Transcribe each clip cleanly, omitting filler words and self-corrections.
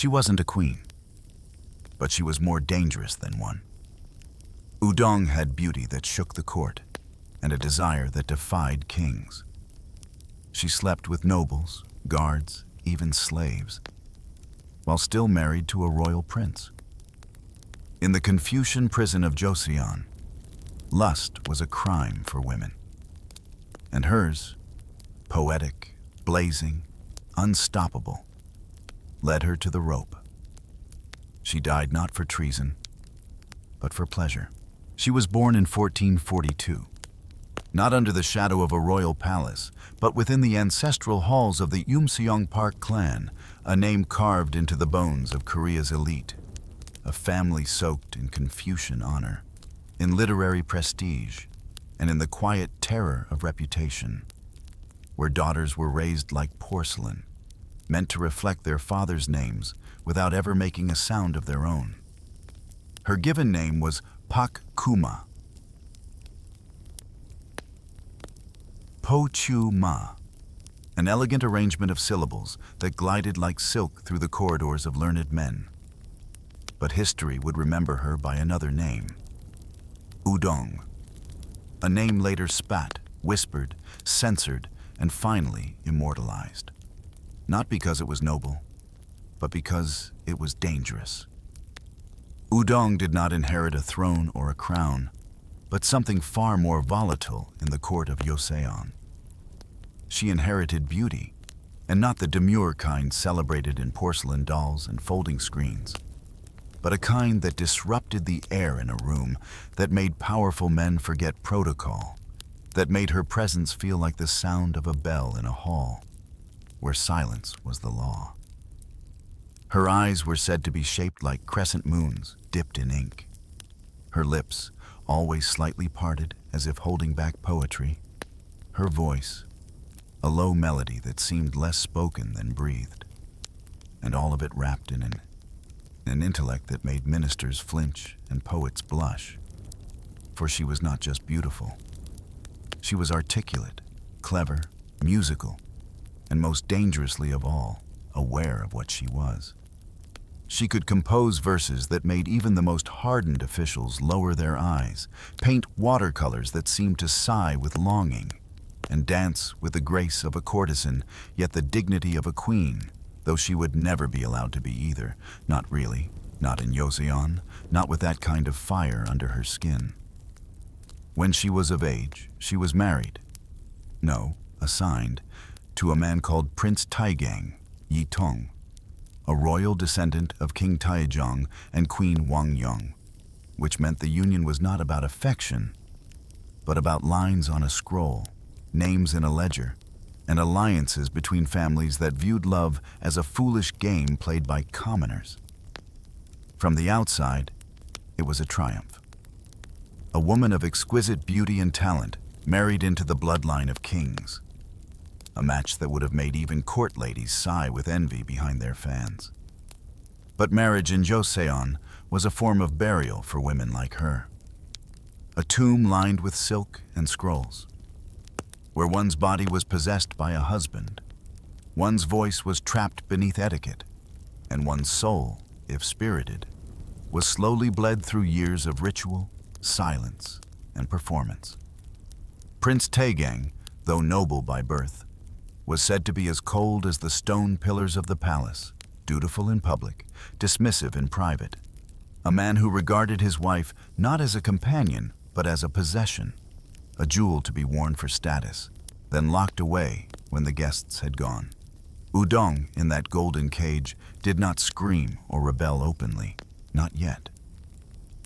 She wasn't a queen, but she was more dangerous than one. Udong had beauty that shook the court and a desire that defied kings. She slept with nobles, guards, even slaves, while still married to a royal prince. In the Confucian prison of Joseon, lust was a crime for women. And hers, poetic, blazing, unstoppable, led her to the rope. She died not for treason, but for pleasure. She was born in 1442, not under the shadow of a royal palace, but within the ancestral halls of the Eumseong Park clan, a name carved into the bones of Korea's elite, a family soaked in Confucian honor, in literary prestige, and in the quiet terror of reputation, where daughters were raised like porcelain, meant to reflect their father's names without ever making a sound of their own. Her given name was Pak Kuma, Po Chu Ma, an elegant arrangement of syllables that glided like silk through the corridors of learned men. But history would remember her by another name, Udong, a name later spat, whispered, censored, and finally immortalized. Not because it was noble, but because it was dangerous. Udong did not inherit a throne or a crown, but something far more volatile in the court of Joseon. She inherited beauty, and not the demure kind celebrated in porcelain dolls and folding screens, but a kind that disrupted the air in a room, that made powerful men forget protocol, that made her presence feel like the sound of a bell in a hall, where silence was the law. Her eyes were said to be shaped like crescent moons dipped in ink. Her lips, always slightly parted as if holding back poetry. Her voice, a low melody that seemed less spoken than breathed, and all of it wrapped in an intellect that made ministers flinch and poets blush. For she was not just beautiful. She was articulate, clever, musical, and most dangerously of all, aware of what she was. She could compose verses that made even the most hardened officials lower their eyes, paint watercolors that seemed to sigh with longing, and dance with the grace of a courtesan, yet the dignity of a queen, though she would never be allowed to be either. Not really, not in Joseon, not with that kind of fire under her skin. When she was of age, she was married. No, assigned, to a man called Prince Taegang, Ƴitong, a royal descendant of King Taejong and Queen Wangyong, which meant the union was not about affection, but about lines on a scroll, names in a ledger, and alliances between families that viewed love as a foolish game played by commoners. From the outside, it was a triumph. A woman of exquisite beauty and talent married into the bloodline of kings. A match that would have made even court ladies sigh with envy behind their fans. But marriage in Joseon was a form of burial for women like her. A tomb lined with silk and scrolls, where one's body was possessed by a husband, one's voice was trapped beneath etiquette, and one's soul, if spirited, was slowly bled through years of ritual, silence, and performance. Prince Taegang, though noble by birth, was said to be as cold as the stone pillars of the palace, dutiful in public, dismissive in private. A man who regarded his wife not as a companion, but as a possession, a jewel to be worn for status, then locked away when the guests had gone. Udong, in that golden cage, did not scream or rebel openly, not yet.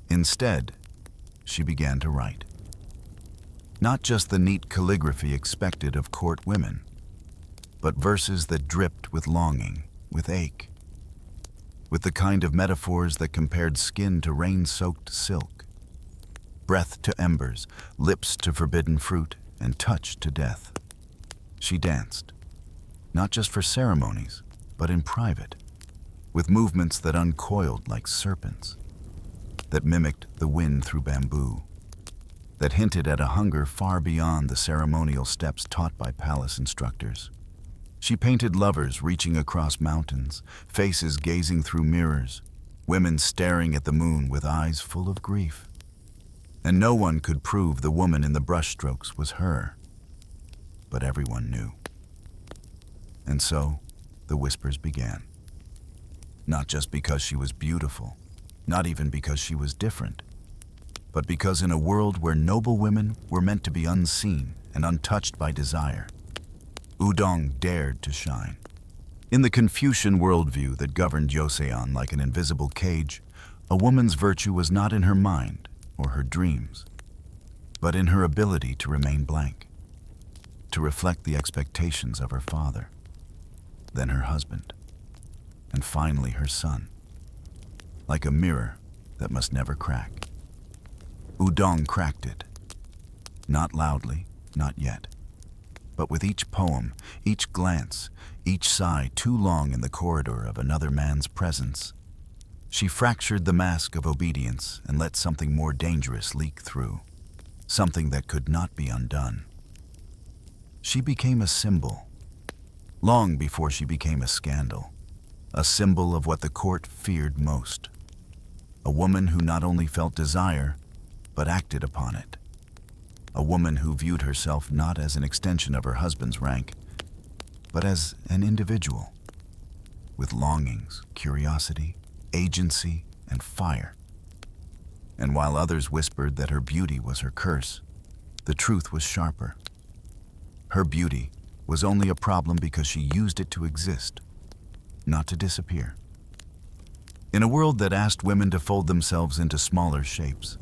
Instead, she began to write. Not just the neat calligraphy expected of court women, but verses that dripped with longing, with ache, with the kind of metaphors that compared skin to rain-soaked silk, breath to embers, lips to forbidden fruit, and touch to death. She danced, not just for ceremonies, but in private, with movements that uncoiled like serpents, that mimicked the wind through bamboo, that hinted at a hunger far beyond the ceremonial steps taught by palace instructors. She painted lovers reaching across mountains, faces gazing through mirrors, women staring at the moon with eyes full of grief. And no one could prove the woman in the brushstrokes was her. But everyone knew. And so, the whispers began. Not just because she was beautiful, not even because she was different, but because in a world where noble women were meant to be unseen and untouched by desire, Udong dared to shine. In the Confucian worldview that governed Joseon like an invisible cage, a woman's virtue was not in her mind or her dreams, but in her ability to remain blank, to reflect the expectations of her father, then her husband, and finally her son, like a mirror that must never crack. Udong cracked it, not loudly, not yet, but with each poem, each glance, each sigh too long in the corridor of another man's presence. She fractured the mask of obedience and let something more dangerous leak through, something that could not be undone. She became a symbol, long before she became a scandal, a symbol of what the court feared most. A woman who not only felt desire, but acted upon it. A woman who viewed herself not as an extension of her husband's rank, but as an individual, with longings, curiosity, agency, and fire. And while others whispered that her beauty was her curse, the truth was sharper. Her beauty was only a problem because she used it to exist, not to disappear. In a world that asked women to fold themselves into smaller shapes,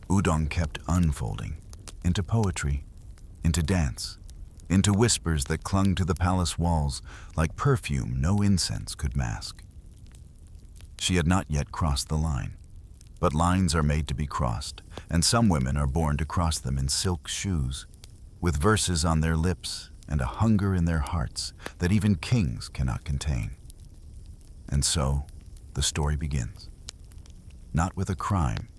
Udong kept unfolding into poetry, into dance, into whispers that clung to the palace walls like perfume no incense could mask. She had not yet crossed the line, but lines are made to be crossed, and some women are born to cross them in silk shoes, with verses on their lips and a hunger in their hearts that even kings cannot contain. And so, the story begins. Not with a crime,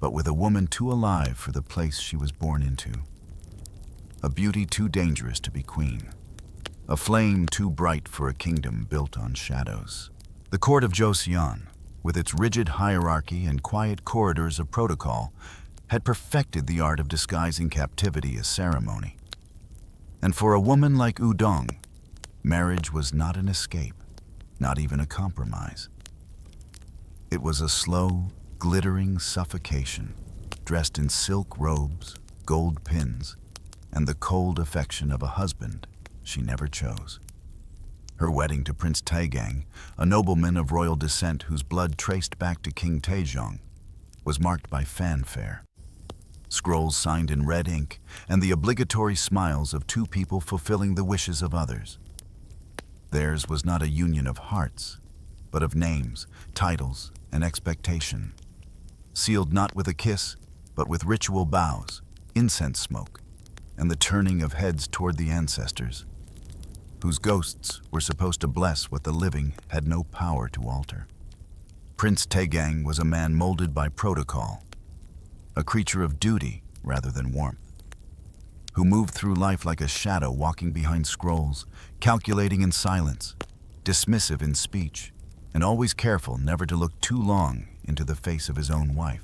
but with a woman too alive for the place she was born into. A beauty too dangerous to be queen. A flame too bright for a kingdom built on shadows. The court of Joseon, with its rigid hierarchy and quiet corridors of protocol, had perfected the art of disguising captivity as ceremony. And for a woman like Udong, marriage was not an escape, not even a compromise. It was a slow, glittering suffocation, dressed in silk robes, gold pins, and the cold affection of a husband she never chose. Her wedding to Prince Taegang, a nobleman of royal descent whose blood traced back to King Taejong, was marked by fanfare. Scrolls signed in red ink, and the obligatory smiles of two people fulfilling the wishes of others. Theirs was not a union of hearts, but of names, titles, and expectation. Sealed not with a kiss, but with ritual bows, incense smoke, and the turning of heads toward the ancestors, whose ghosts were supposed to bless what the living had no power to alter. Prince Taegang was a man molded by protocol, a creature of duty rather than warmth, who moved through life like a shadow walking behind scrolls, calculating in silence, dismissive in speech, and always careful never to look too long into the face of his own wife.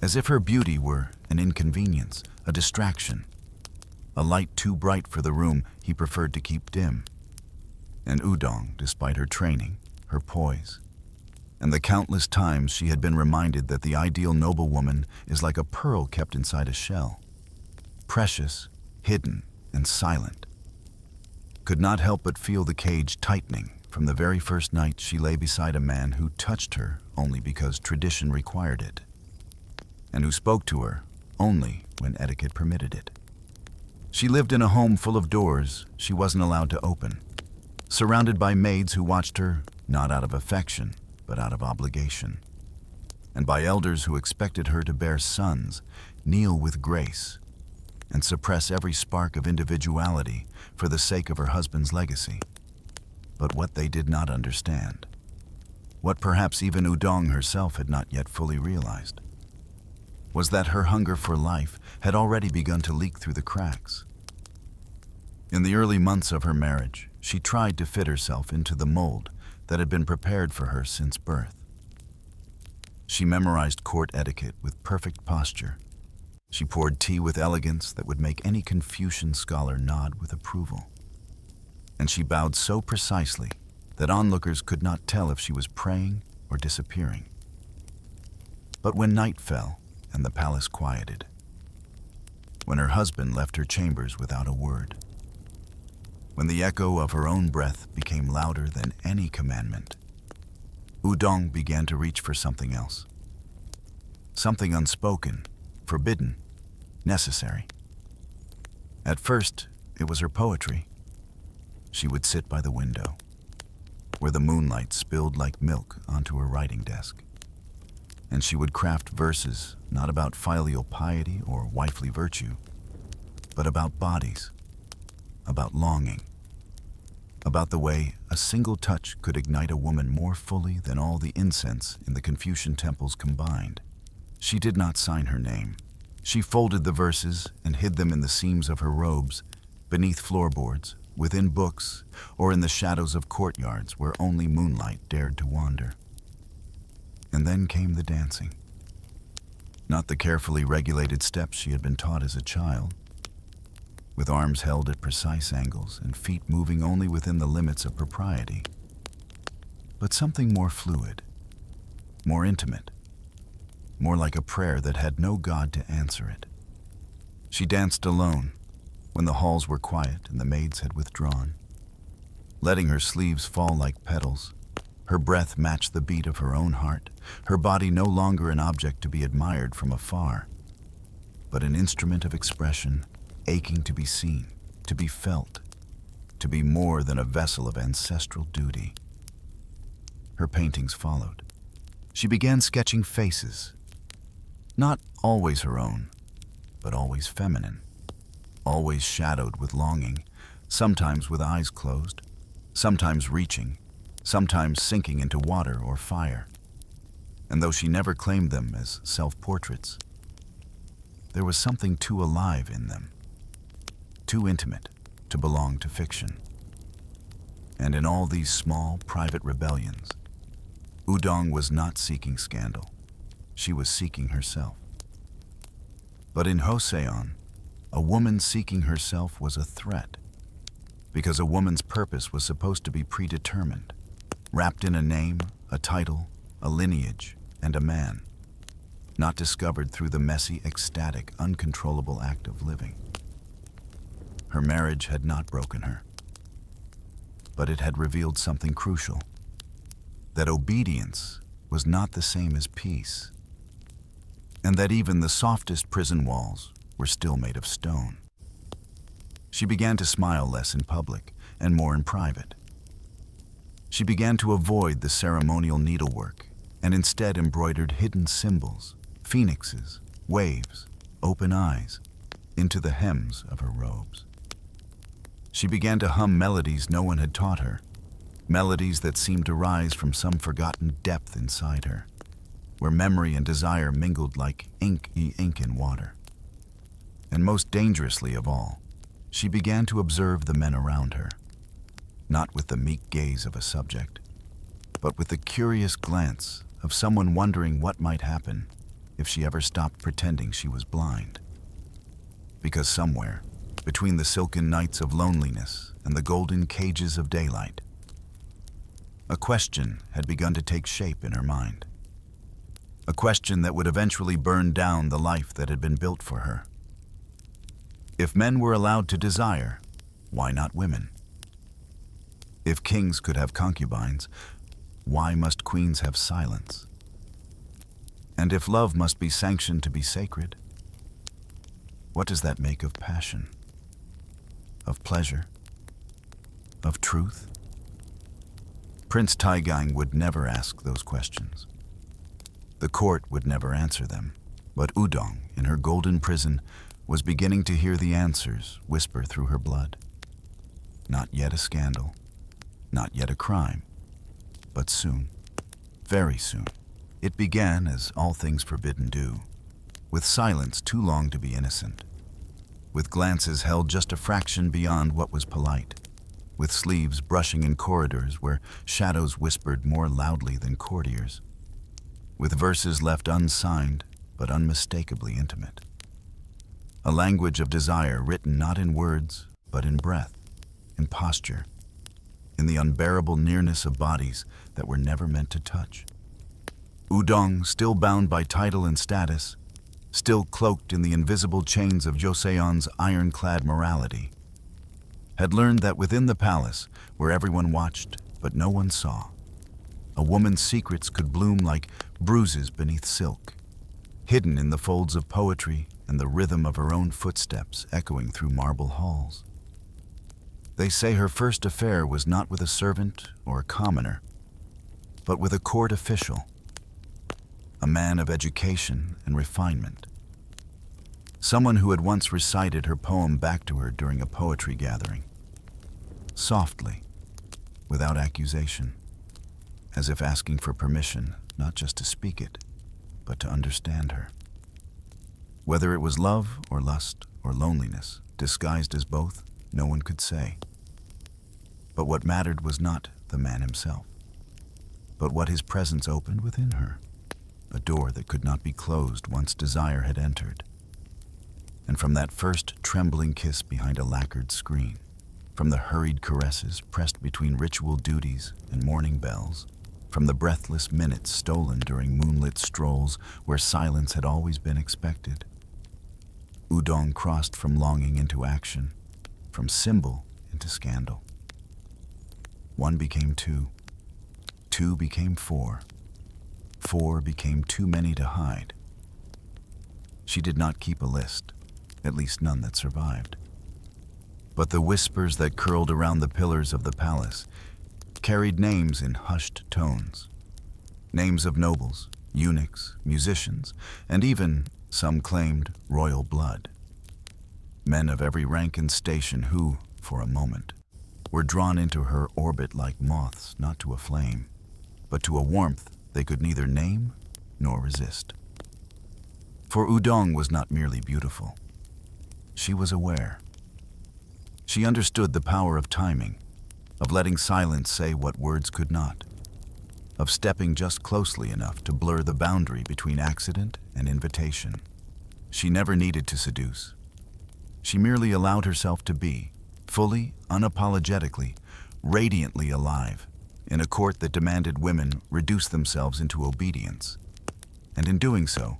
As if her beauty were an inconvenience, a distraction, a light too bright for the room he preferred to keep dim. And Udong, despite her training, her poise, and the countless times she had been reminded that the ideal noblewoman is like a pearl kept inside a shell, precious, hidden, and silent, could not help but feel the cage tightening from the very first night she lay beside a man who touched her only because tradition required it, and who spoke to her only when etiquette permitted it. She lived in a home full of doors she wasn't allowed to open, surrounded by maids who watched her not out of affection, but out of obligation, and by elders who expected her to bear sons, kneel with grace, and suppress every spark of individuality for the sake of her husband's legacy. But what they did not understand, what perhaps even Ŭdong herself had not yet fully realized, was that her hunger for life had already begun to leak through the cracks. In the early months of her marriage, she tried to fit herself into the mold that had been prepared for her since birth. She memorized court etiquette with perfect posture. She poured tea with elegance that would make any Confucian scholar nod with approval. And she bowed so precisely that onlookers could not tell if she was praying or disappearing. But when night fell and the palace quieted, when her husband left her chambers without a word, when the echo of her own breath became louder than any commandment, Udong began to reach for something else. Something unspoken, forbidden, necessary. At first, it was her poetry. She would sit by the window, where the moonlight spilled like milk onto her writing desk, and she would craft verses not about filial piety or wifely virtue, but about bodies, about longing, about the way a single touch could ignite a woman more fully than all the incense in the Confucian temples combined. She did not sign her name. She folded the verses and hid them in the seams of her robes, beneath floorboards, within books, or in the shadows of courtyards where only moonlight dared to wander. And then came the dancing. Not the carefully regulated steps she had been taught as a child, with arms held at precise angles and feet moving only within the limits of propriety, but something more fluid, more intimate, more like a prayer that had no God to answer it. She danced alone when the halls were quiet and the maids had withdrawn, letting her sleeves fall like petals. Her breath matched the beat of her own heart, her body no longer an object to be admired from afar, but an instrument of expression, aching to be seen, to be felt, to be more than a vessel of ancestral duty. Her paintings followed. She began sketching faces, not always her own, but always feminine, always shadowed with longing, sometimes with eyes closed, sometimes reaching, sometimes sinking into water or fire. And though she never claimed them as self-portraits, there was something too alive in them, too intimate to belong to fiction. And in all these small, private rebellions, Udong was not seeking scandal. She was seeking herself. But in Joseon, a woman seeking herself was a threat, because a woman's purpose was supposed to be predetermined, wrapped in a name, a title, a lineage, and a man, not discovered through the messy, ecstatic, uncontrollable act of living. Her marriage had not broken her, but it had revealed something crucial, that obedience was not the same as peace, and that even the softest prison walls were still made of stone. She began to smile less in public and more in private. She began to avoid the ceremonial needlework and instead embroidered hidden symbols, phoenixes, waves, open eyes, into the hems of her robes. She began to hum melodies no one had taught her, melodies that seemed to rise from some forgotten depth inside her, where memory and desire mingled like ink in water. And most dangerously of all, she began to observe the men around her, not with the meek gaze of a subject, but with the curious glance of someone wondering what might happen if she ever stopped pretending she was blind. Because somewhere, between the silken nights of loneliness and the golden cages of daylight, a question had begun to take shape in her mind. A question that would eventually burn down the life that had been built for her. If men were allowed to desire, why not women? If kings could have concubines, why must queens have silence? And if love must be sanctioned to be sacred, what does that make of passion? Of pleasure? Of truth? Prince Taigang would never ask those questions. The court would never answer them, but Udong, in her golden prison, was beginning to hear the answers whisper through her blood. Not yet a scandal, not yet a crime, but soon, very soon. It began as all things forbidden do, with silence too long to be innocent. with glances held just a fraction beyond what was polite, with sleeves brushing in corridors where shadows whispered more loudly than courtiers, with verses left unsigned but unmistakably intimate. A language of desire written not in words but in breath, in posture, in the unbearable nearness of bodies that were never meant to touch. Udong, still bound by title and status, still cloaked in the invisible chains of Joseon's ironclad morality, had learned that within the palace, where everyone watched but no one saw, a woman's secrets could bloom like bruises beneath silk, hidden in the folds of poetry and the rhythm of her own footsteps echoing through marble halls. They say her first affair was not with a servant or a commoner, but with a court official, a man of education and refinement, someone who had once recited her poem back to her during a poetry gathering, softly, without accusation, as if asking for permission not just to speak it, but to understand her. Whether it was love or lust or loneliness, disguised as both, no one could say. But what mattered was not the man himself, but what his presence opened within her, a door that could not be closed once desire had entered. And from that first trembling kiss behind a lacquered screen, from the hurried caresses pressed between ritual duties and morning bells, from the breathless minutes stolen during moonlit strolls where silence had always been expected, Ŭudong crossed from longing into action, from symbol into scandal. One became two, two became four, four became too many to hide. She did not keep a list, at least none that survived. But the whispers that curled around the pillars of the palace carried names in hushed tones, names of nobles, eunuchs, musicians, and even, some claimed, royal blood. Men of every rank and station who, for a moment, were drawn into her orbit like moths not to a flame, but to a warmth they could neither name nor resist. For Ŭudong was not merely beautiful. She was aware. She understood the power of timing, of letting silence say what words could not, of stepping just closely enough to blur the boundary between accident and invitation. She never needed to seduce. She merely allowed herself to be, fully, unapologetically, radiantly alive, in a court that demanded women reduce themselves into obedience. And in doing so,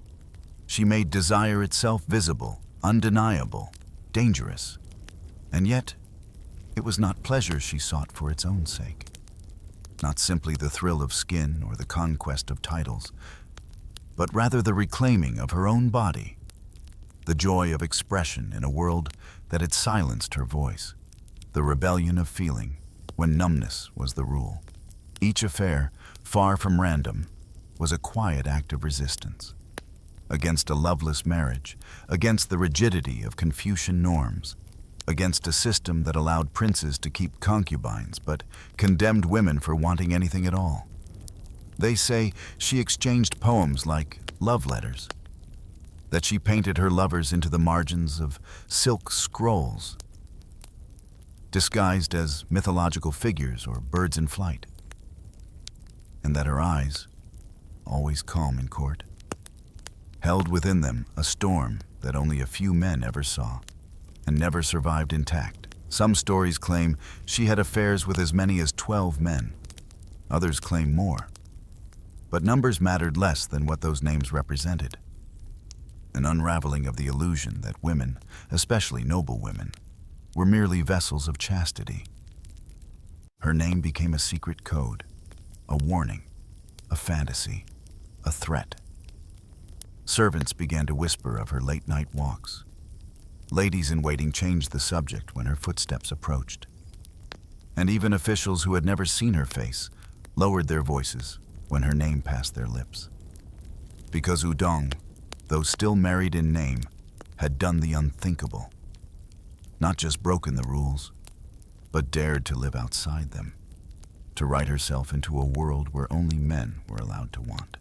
she made desire itself visible, undeniable, dangerous. And yet, it was not pleasure she sought for its own sake, not simply the thrill of skin or the conquest of titles, but rather the reclaiming of her own body, the joy of expression in a world that had silenced her voice, the rebellion of feeling when numbness was the rule. Each affair, far from random, was a quiet act of resistance against a loveless marriage, against the rigidity of Confucian norms, against a system that allowed princes to keep concubines but condemned women for wanting anything at all. They say she exchanged poems like love letters, that she painted her lovers into the margins of silk scrolls, disguised as mythological figures or birds in flight, and that her eyes, always calm in court, held within them a storm that only a few men ever saw and never survived intact. Some stories claim she had affairs with as many as 12 men. Others claim more. But numbers mattered less than what those names represented. An unraveling of the illusion that women, especially noble women, were merely vessels of chastity. Her name became a secret code, a warning, a fantasy, a threat. Servants began to whisper of her late-night walks. Ladies in waiting changed the subject when her footsteps approached. And even officials who had never seen her face lowered their voices when her name passed their lips. Because Udong, though still married in name, had done the unthinkable. Not just broken the rules, but dared to live outside them, to write herself into a world where only men were allowed to want.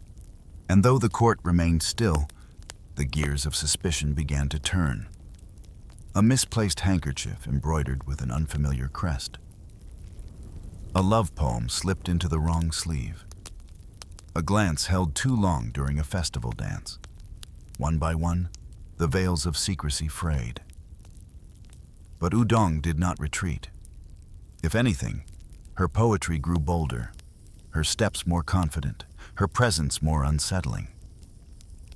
And though the court remained still, the gears of suspicion began to turn. a misplaced handkerchief embroidered with an unfamiliar crest. A love poem slipped into the wrong sleeve. A glance held too long during a festival dance. One by one, the veils of secrecy frayed. But Udong did not retreat. If anything, her poetry grew bolder, her steps more confident, her presence more unsettling.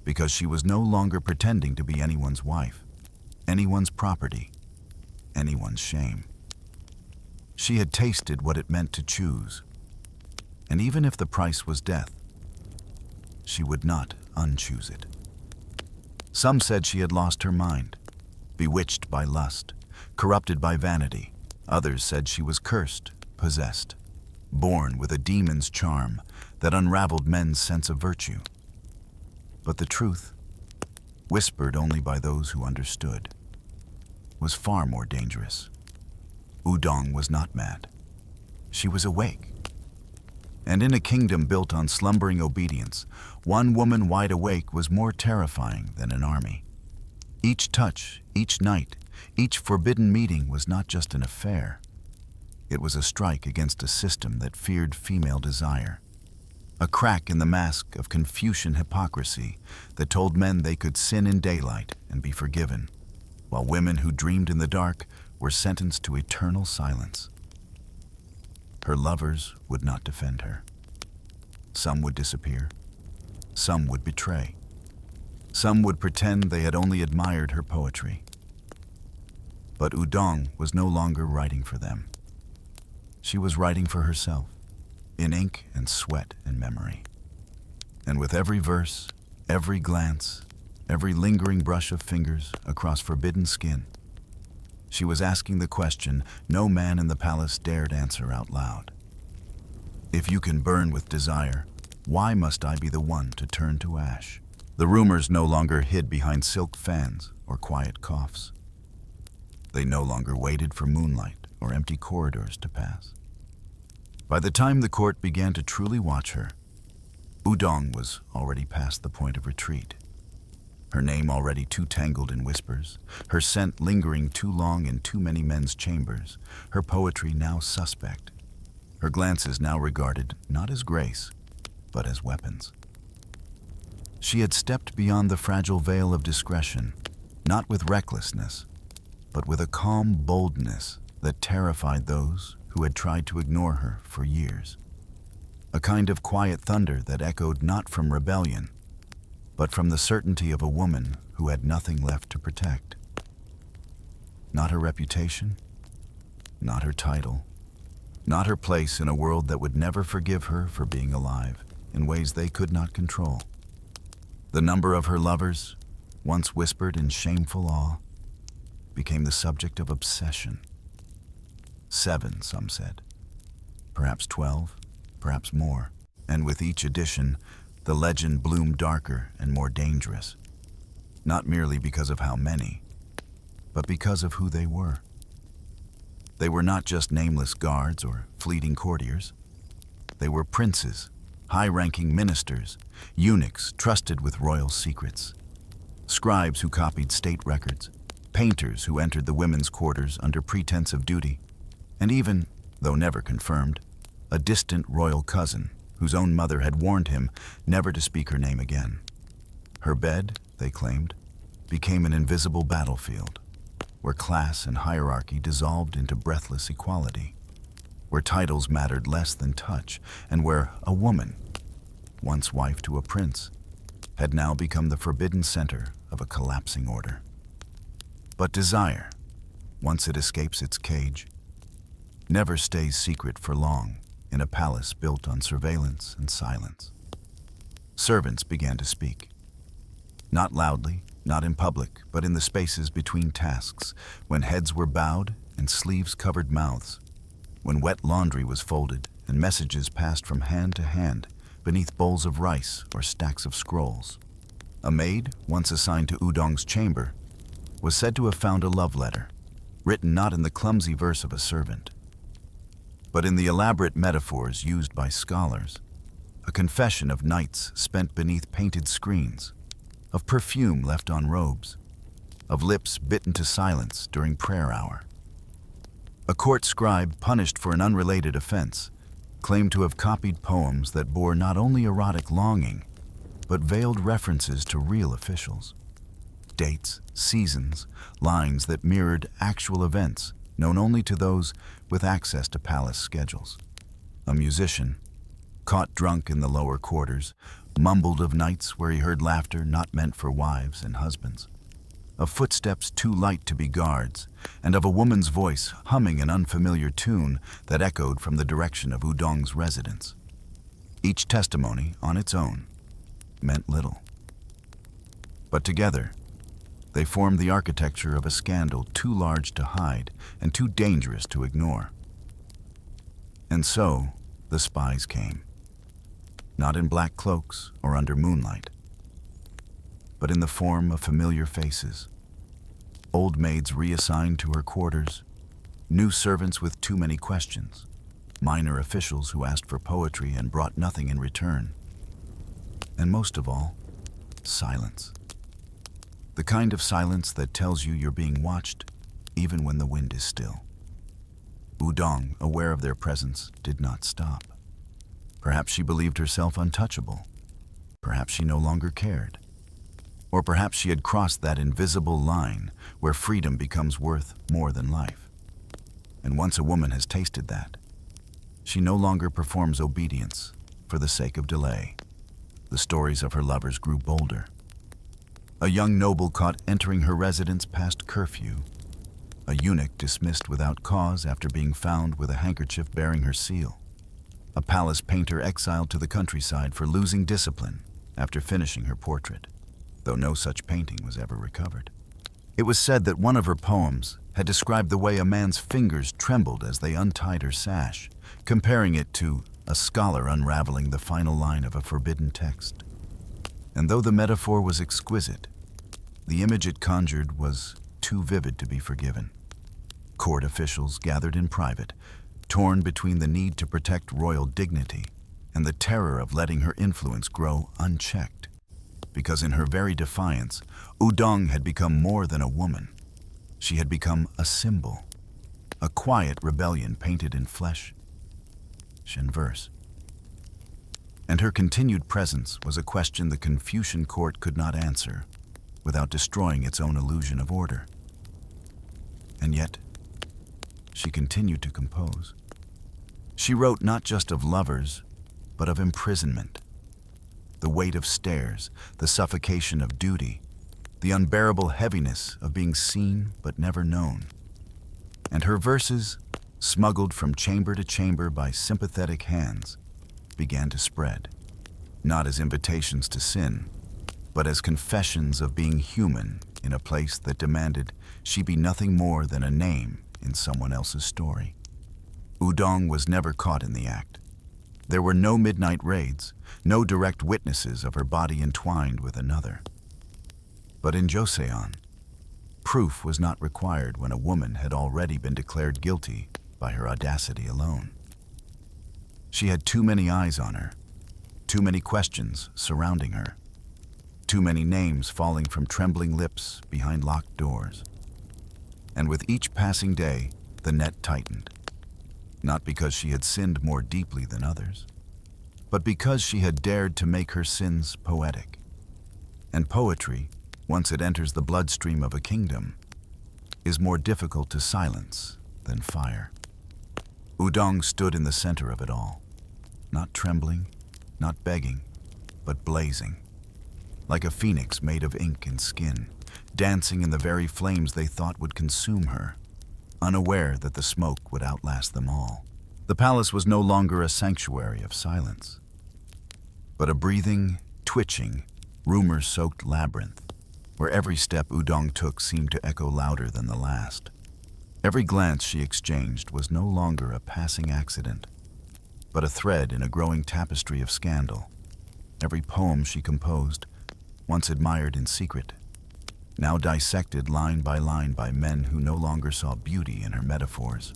Because she was no longer pretending to be anyone's wife, anyone's property, anyone's shame. She had tasted what it meant to choose, and even if the price was death, she would not unchoose it. Some said she had lost her mind, bewitched by lust, corrupted by vanity. Others said she was cursed, possessed, born with a demon's charm that unraveled men's sense of virtue. But the truth, whispered only by those who understood, was far more dangerous. Udong was not mad. She was awake. And in a kingdom built on slumbering obedience, one woman wide awake was more terrifying than an army. Each touch, each night, each forbidden meeting was not just an affair. It was a strike against a system that feared female desire. A crack in the mask of Confucian hypocrisy that told men they could sin in daylight and be forgiven, while women who dreamed in the dark were sentenced to eternal silence. Her lovers would not defend her. Some would disappear. Some would betray. Some would pretend they had only admired her poetry. But Udong was no longer writing for them. She was writing for herself, in ink and sweat and memory. And with every verse, every glance, every lingering brush of fingers across forbidden skin, she was asking the question no man in the palace dared answer out loud. If you can burn with desire, why must I be the one to turn to ash? The rumors no longer hid behind silk fans or quiet coughs. They no longer waited for moonlight or empty corridors to pass. By the time the court began to truly watch her, Udong was already past the point of retreat. Her name already too tangled in whispers, her scent lingering too long in too many men's chambers, her poetry now suspect, her glances now regarded not as grace, but as weapons. She had stepped beyond the fragile veil of discretion, not with recklessness, but with a calm boldness that terrified those who had tried to ignore her for years. A kind of quiet thunder that echoed not from rebellion, but from the certainty of a woman who had nothing left to protect. Not her reputation, not her title, not her place in a world that would never forgive her for being alive in ways they could not control. The number of her lovers, once whispered in shameful awe, became the subject of obsession. 7, some said. Perhaps 12, perhaps more. And with each addition, the legend bloomed darker and more dangerous. Not merely because of how many, but because of who they were. They were not just nameless guards or fleeting courtiers. They were princes, high-ranking ministers, eunuchs trusted with royal secrets, scribes who copied state records, painters who entered the women's quarters under pretense of duty, and even, though never confirmed, a distant royal cousin whose own mother had warned him never to speak her name again. Her bed, they claimed, became an invisible battlefield, where class and hierarchy dissolved into breathless equality, where titles mattered less than touch, and where a woman, once wife to a prince, had now become the forbidden center of a collapsing order. But desire, once it escapes its cage, never stays secret for long in a palace built on surveillance and silence. Servants began to speak. Not loudly, not in public, but in the spaces between tasks, when heads were bowed and sleeves covered mouths, when wet laundry was folded and messages passed from hand to hand beneath bowls of rice or stacks of scrolls. A maid, once assigned to Udong's chamber, was said to have found a love letter, written not in the clumsy verse of a servant, but in the elaborate metaphors used by scholars, a confession of nights spent beneath painted screens, of perfume left on robes, of lips bitten to silence during prayer hour. A court scribe punished for an unrelated offense claimed to have copied poems that bore not only erotic longing, but veiled references to real officials. Dates, seasons, lines that mirrored actual events known only to those with access to palace schedules. A musician, caught drunk in the lower quarters, mumbled of nights where he heard laughter not meant for wives and husbands, of footsteps too light to be guards, and of a woman's voice humming an unfamiliar tune that echoed from the direction of Ŭudong's residence. Each testimony, on its own, meant little. But together, they formed the architecture of a scandal too large to hide and too dangerous to ignore. And so, the spies came. Not in black cloaks or under moonlight, but in the form of familiar faces. Old maids reassigned to her quarters, new servants with too many questions, minor officials who asked for poetry and brought nothing in return. And most of all, silence. The kind of silence that tells you you're being watched, even when the wind is still. Udong, aware of their presence, did not stop. Perhaps she believed herself untouchable. Perhaps she no longer cared. Or perhaps she had crossed that invisible line where freedom becomes worth more than life. And once a woman has tasted that, she no longer performs obedience for the sake of delay. The stories of her lovers grew bolder. A young noble caught entering her residence past curfew. A eunuch dismissed without cause after being found with a handkerchief bearing her seal. A palace painter exiled to the countryside for losing discipline after finishing her portrait, though no such painting was ever recovered. It was said that one of her poems had described the way a man's fingers trembled as they untied her sash, comparing it to a scholar unraveling the final line of a forbidden text. And though the metaphor was exquisite, the image it conjured was too vivid to be forgiven. Court officials gathered in private, torn between the need to protect royal dignity and the terror of letting her influence grow unchecked. Because in her very defiance, Ŭudong had become more than a woman. She had become a symbol, a quiet rebellion painted in flesh and verse. And her continued presence was a question the Confucian court could not answer without destroying its own illusion of order. And yet, she continued to compose. She wrote not just of lovers, but of imprisonment. The weight of stairs, the suffocation of duty, the unbearable heaviness of being seen but never known. And her verses, smuggled from chamber to chamber by sympathetic hands, began to spread, not as invitations to sin, but as confessions of being human in a place that demanded she be nothing more than a name in someone else's story. Ŭudong was never caught in the act. There were no midnight raids, no direct witnesses of her body entwined with another. But in Joseon, proof was not required when a woman had already been declared guilty by her audacity alone. She had too many eyes on her, too many questions surrounding her, too many names falling from trembling lips behind locked doors. And with each passing day, the net tightened. Not because she had sinned more deeply than others, but because she had dared to make her sins poetic. And poetry, once it enters the bloodstream of a kingdom, is more difficult to silence than fire. Ŭudong stood in the center of it all, not trembling, not begging, but blazing, like a phoenix made of ink and skin, dancing in the very flames they thought would consume her, unaware that the smoke would outlast them all. The palace was no longer a sanctuary of silence, but a breathing, twitching, rumor-soaked labyrinth, where every step Ŭudong took seemed to echo louder than the last. Every glance she exchanged was no longer a passing accident, but a thread in a growing tapestry of scandal. Every poem she composed, once admired in secret, now dissected line by men who no longer saw beauty in her metaphors,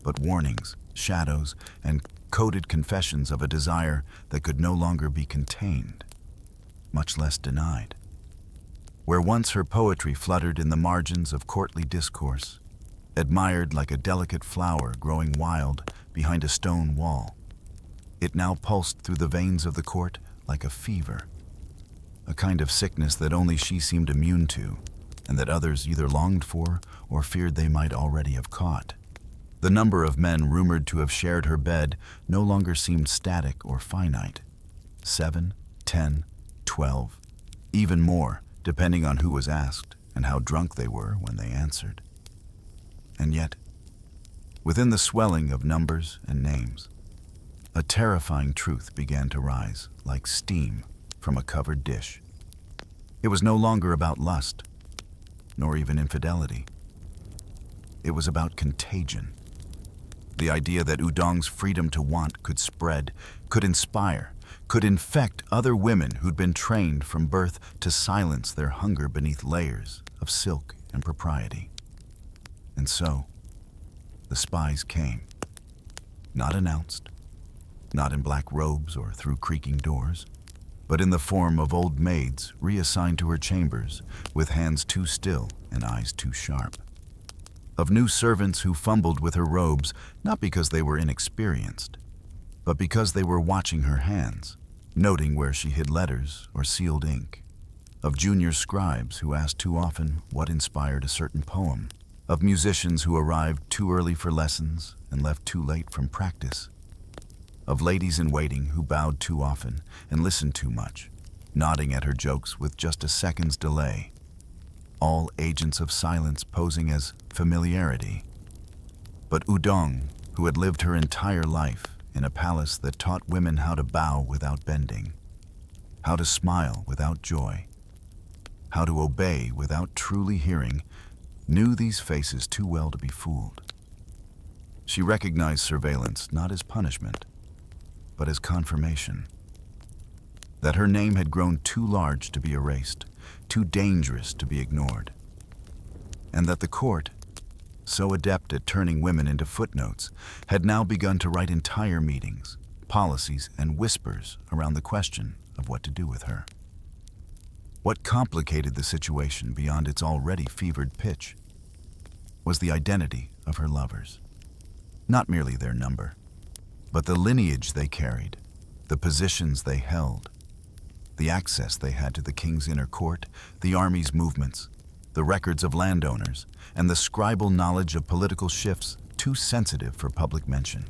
but warnings, shadows, and coded confessions of a desire that could no longer be contained, much less denied. where once her poetry fluttered in the margins of courtly discourse, admired like a delicate flower growing wild behind a stone wall. It now pulsed through the veins of the court like a fever, a kind of sickness that only she seemed immune to, and that others either longed for or feared they might already have caught. The number of men rumored to have shared her bed no longer seemed static or finite. 7, 10, 12, even more, depending on who was asked and how drunk they were when they answered. And yet, within the swelling of numbers and names, a terrifying truth began to rise like steam from a covered dish. It was no longer about lust, nor even infidelity. It was about contagion. The idea that Udong's freedom to want could spread, could inspire, could infect other women who'd been trained from birth to silence their hunger beneath layers of silk and propriety. And so, the spies came. Not announced, not in black robes or through creaking doors, but in the form of old maids reassigned to her chambers with hands too still and eyes too sharp. Of new servants who fumbled with her robes, not because they were inexperienced, but because they were watching her hands, noting where she hid letters or sealed ink. Of junior scribes who asked too often what inspired a certain poem. Of musicians who arrived too early for lessons and left too late from practice. Of ladies-in-waiting who bowed too often and listened too much, nodding at her jokes with just a second's delay. All agents of silence posing as familiarity. But Udong, who had lived her entire life in a palace that taught women how to bow without bending, how to smile without joy, how to obey without truly hearing, knew these faces too well to be fooled. She recognized surveillance not as punishment, but as confirmation. That her name had grown too large to be erased, too dangerous to be ignored. And that the court, so adept at turning women into footnotes, had now begun to write entire meetings, policies, and whispers around the question of what to do with her. What complicated the situation beyond its already fevered pitch was the identity of her lovers. Not merely their number, but the lineage they carried, the positions they held, the access they had to the king's inner court, the army's movements, the records of landowners, and the scribal knowledge of political shifts too sensitive for public mention.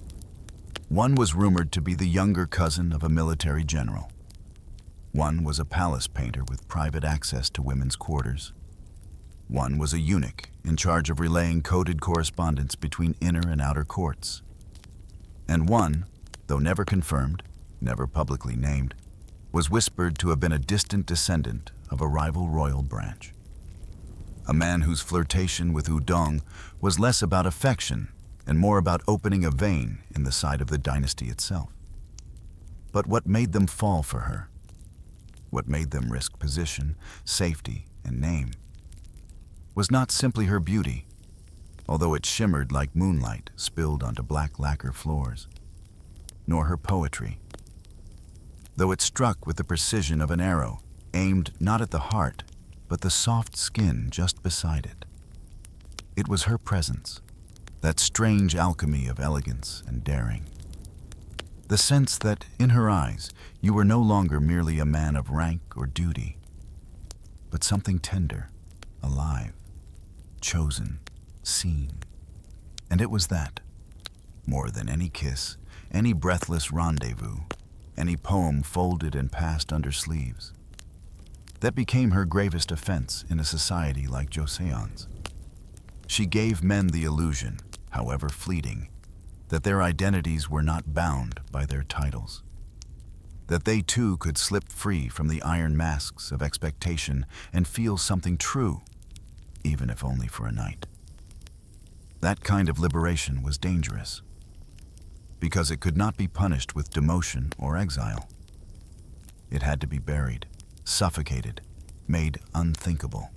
One was rumored to be the younger cousin of a military general. One was a palace painter with private access to women's quarters. One was a eunuch in charge of relaying coded correspondence between inner and outer courts. And one, though never confirmed, never publicly named, was whispered to have been a distant descendant of a rival royal branch. A man whose flirtation with Ŭudong was less about affection and more about opening a vein in the side of the dynasty itself. But what made them fall for her? What made them risk position, safety, and name? Was not simply her beauty, although it shimmered like moonlight spilled onto black lacquer floors, nor her poetry, though it struck with the precision of an arrow, aimed not at the heart, but the soft skin just beside it. It was her presence, that strange alchemy of elegance and daring. The sense that, in her eyes, you were no longer merely a man of rank or duty, but something tender, alive, chosen, seen. And it was that, more than any kiss, any breathless rendezvous, any poem folded and passed under sleeves, that became her gravest offense in a society like Joseon's. She gave men the illusion, however fleeting, that their identities were not bound by their titles, that they too could slip free from the iron masks of expectation and feel something true, even if only for a night. That kind of liberation was dangerous, because it could not be punished with demotion or exile. It had to be buried, suffocated, made unthinkable.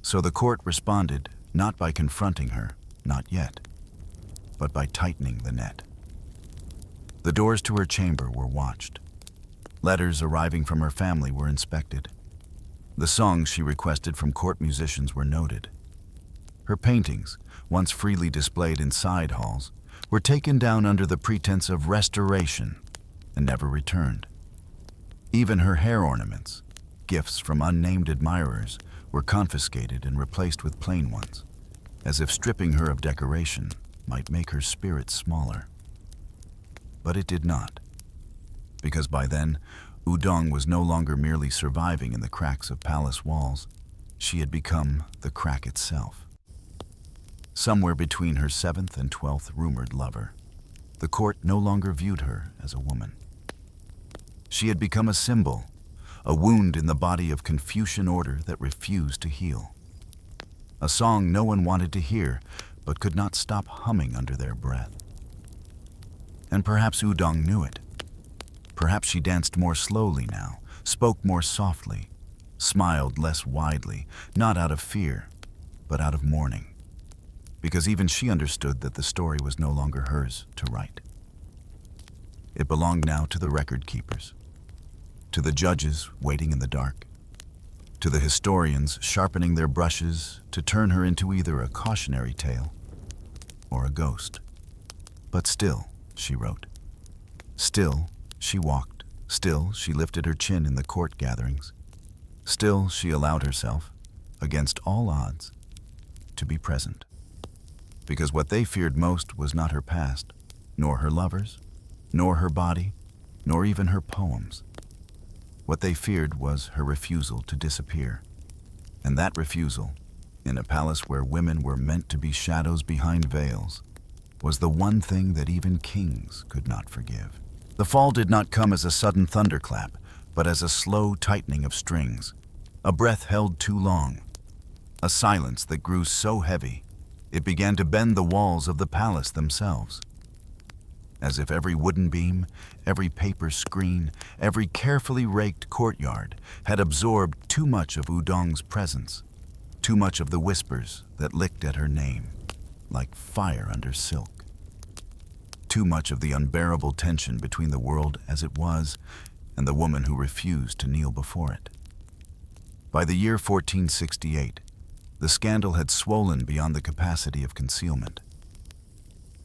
So the court responded not by confronting her, not yet, but by tightening the net. The doors to her chamber were watched. Letters arriving from her family were inspected. The songs she requested from court musicians were noted. Her paintings, once freely displayed in side halls, were taken down under the pretense of restoration and never returned. Even her hair ornaments, gifts from unnamed admirers, were confiscated and replaced with plain ones, as if stripping her of decoration might make her spirit smaller. But it did not, because by then, Udong was no longer merely surviving in the cracks of palace walls. She had become the crack itself. Somewhere between her 7th and 12th rumored lover, the court no longer viewed her as a woman. She had become a symbol, a wound in the body of Confucian order that refused to heal. A song no one wanted to hear, but could not stop humming under their breath. And perhaps Ŭudong knew it. Perhaps she danced more slowly now, spoke more softly, smiled less widely, not out of fear, but out of mourning. Because even she understood that the story was no longer hers to write. It belonged now to the record keepers, to the judges waiting in the dark, to the historians sharpening their brushes to turn her into either a cautionary tale or a ghost. But still, she wrote. Still, she walked. Still, she lifted her chin in the court gatherings. Still, she allowed herself, against all odds, to be present. Because what they feared most was not her past, nor her lovers, nor her body, nor even her poems. What they feared was her refusal to disappear. And that refusal, in a palace where women were meant to be shadows behind veils, was the one thing that even kings could not forgive. The fall did not come as a sudden thunderclap, but as a slow tightening of strings, a breath held too long, a silence that grew so heavy it began to bend the walls of the palace themselves. As if every wooden beam, every paper screen, every carefully raked courtyard had absorbed too much of Ŭudong's presence, too much of the whispers that licked at her name, like fire under silk. Too much of the unbearable tension between the world as it was and the woman who refused to kneel before it. By the year 1468, the scandal had swollen beyond the capacity of concealment,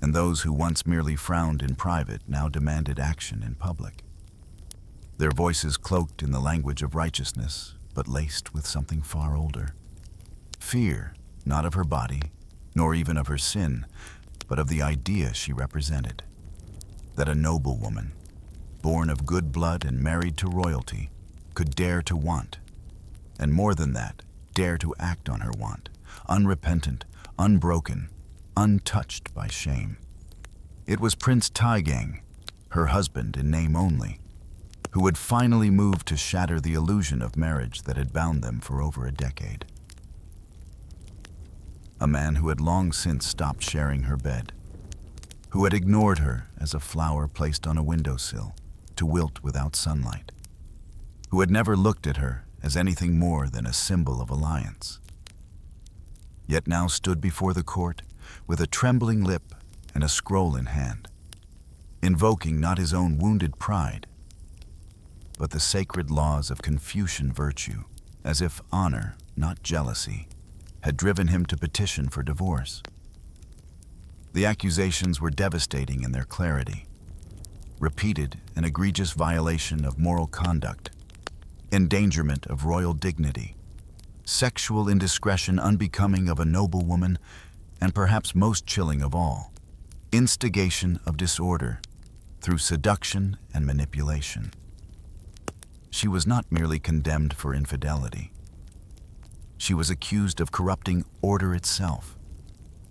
and those who once merely frowned in private now demanded action in public. Their voices cloaked in the language of righteousness, but laced with something far older. Fear, not of her body, nor even of her sin, but of the idea she represented. That a noble woman, born of good blood and married to royalty, could dare to want, and more than that, dare to act on her want, unrepentant, unbroken, untouched by shame. It was Prince Ŭudong, her husband in name only, who had finally moved to shatter the illusion of marriage that had bound them for over a decade. A man who had long since stopped sharing her bed, who had ignored her as a flower placed on a windowsill to wilt without sunlight, who had never looked at her as anything more than a symbol of alliance, yet now stood before the court with a trembling lip and a scroll in hand, invoking not his own wounded pride, but the sacred laws of Confucian virtue, as if honor, not jealousy, had driven him to petition for divorce. The accusations were devastating in their clarity, repeated an egregious violation of moral conduct, endangerment of royal dignity, sexual indiscretion unbecoming of a noble woman, and perhaps most chilling of all, instigation of disorder through seduction and manipulation. She was not merely condemned for infidelity. She was accused of corrupting order itself,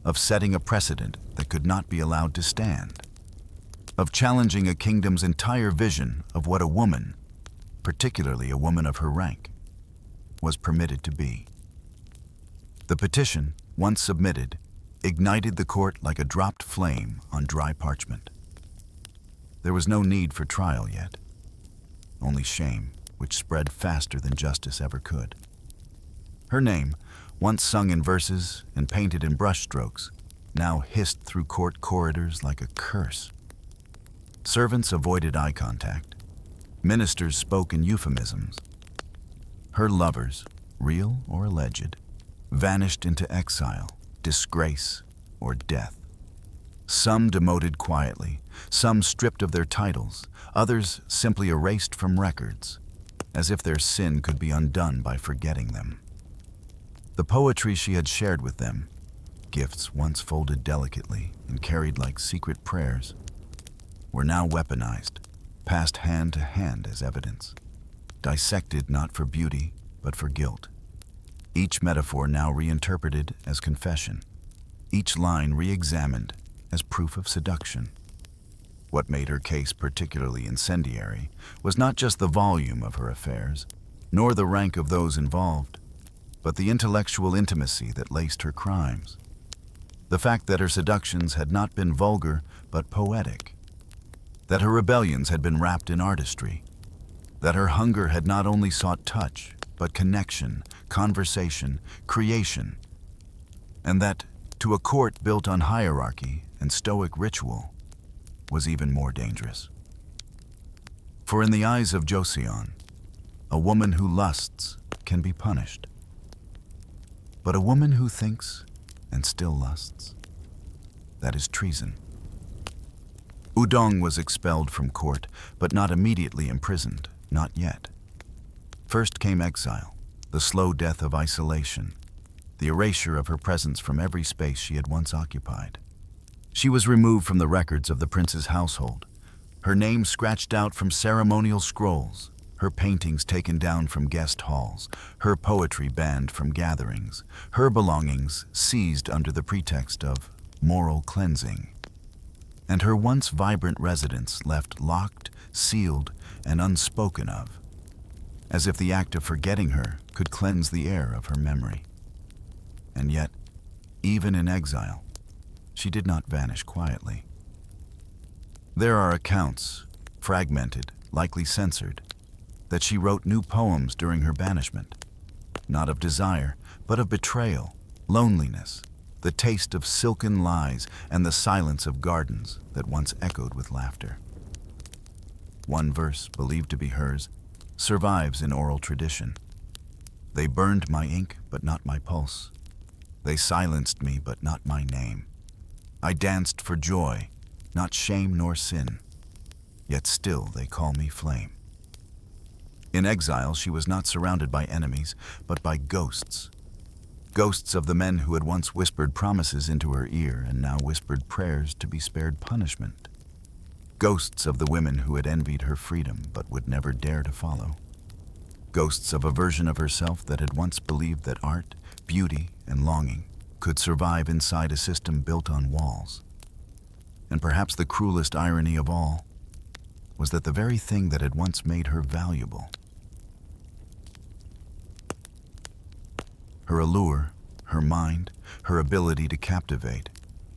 of setting a precedent that could not be allowed to stand, of challenging a kingdom's entire vision of what a woman, particularly a woman of her rank, was permitted to be. The petition, once submitted, ignited the court like a dropped flame on dry parchment. There was no need for trial yet, only shame, which spread faster than justice ever could. Her name, once sung in verses and painted in brushstrokes, now hissed through court corridors like a curse. Servants avoided eye contact. Ministers spoke in euphemisms. Her lovers, real or alleged, vanished into exile, disgrace, or death. Some demoted quietly, some stripped of their titles, others simply erased from records, as if their sin could be undone by forgetting them. The poetry she had shared with them, gifts once folded delicately and carried like secret prayers, were now weaponized, passed hand to hand as evidence, dissected not for beauty, but for guilt. Each metaphor now reinterpreted as confession, each line re-examined as proof of seduction. What made her case particularly incendiary was not just the volume of her affairs, nor the rank of those involved, but the intellectual intimacy that laced her crimes. The fact that her seductions had not been vulgar, but poetic. That her rebellions had been wrapped in artistry. That her hunger had not only sought touch, but connection, conversation, creation. And that, to a court built on hierarchy and stoic ritual, was even more dangerous. For in the eyes of Joseon, a woman who lusts can be punished. But a woman who thinks and still lusts, that is treason. Udong was expelled from court, but not immediately imprisoned, not yet. First came exile, the slow death of isolation, the erasure of her presence from every space she had once occupied. She was removed from the records of the prince's household, her name scratched out from ceremonial scrolls, her paintings taken down from guest halls, her poetry banned from gatherings, her belongings seized under the pretext of moral cleansing, and her once vibrant residence left locked, sealed, and unspoken of, as if the act of forgetting her could cleanse the air of her memory. And yet, even in exile, she did not vanish quietly. There are accounts, fragmented, likely censored, that she wrote new poems during her banishment, not of desire, but of betrayal, loneliness, the taste of silken lies, and the silence of gardens that once echoed with laughter. One verse, believed to be hers, survives in oral tradition. They burned my ink, but not my pulse. They silenced me, but not my name. I danced for joy, not shame nor sin, yet still they call me flame. In exile, she was not surrounded by enemies, but by ghosts. Ghosts of the men who had once whispered promises into her ear and now whispered prayers to be spared punishment. Ghosts of the women who had envied her freedom but would never dare to follow. Ghosts of a version of herself that had once believed that art, beauty, and longing could survive inside a system built on walls. And perhaps the cruelest irony of all was that the very thing that had once made her valuable, her allure, her mind, her ability to captivate,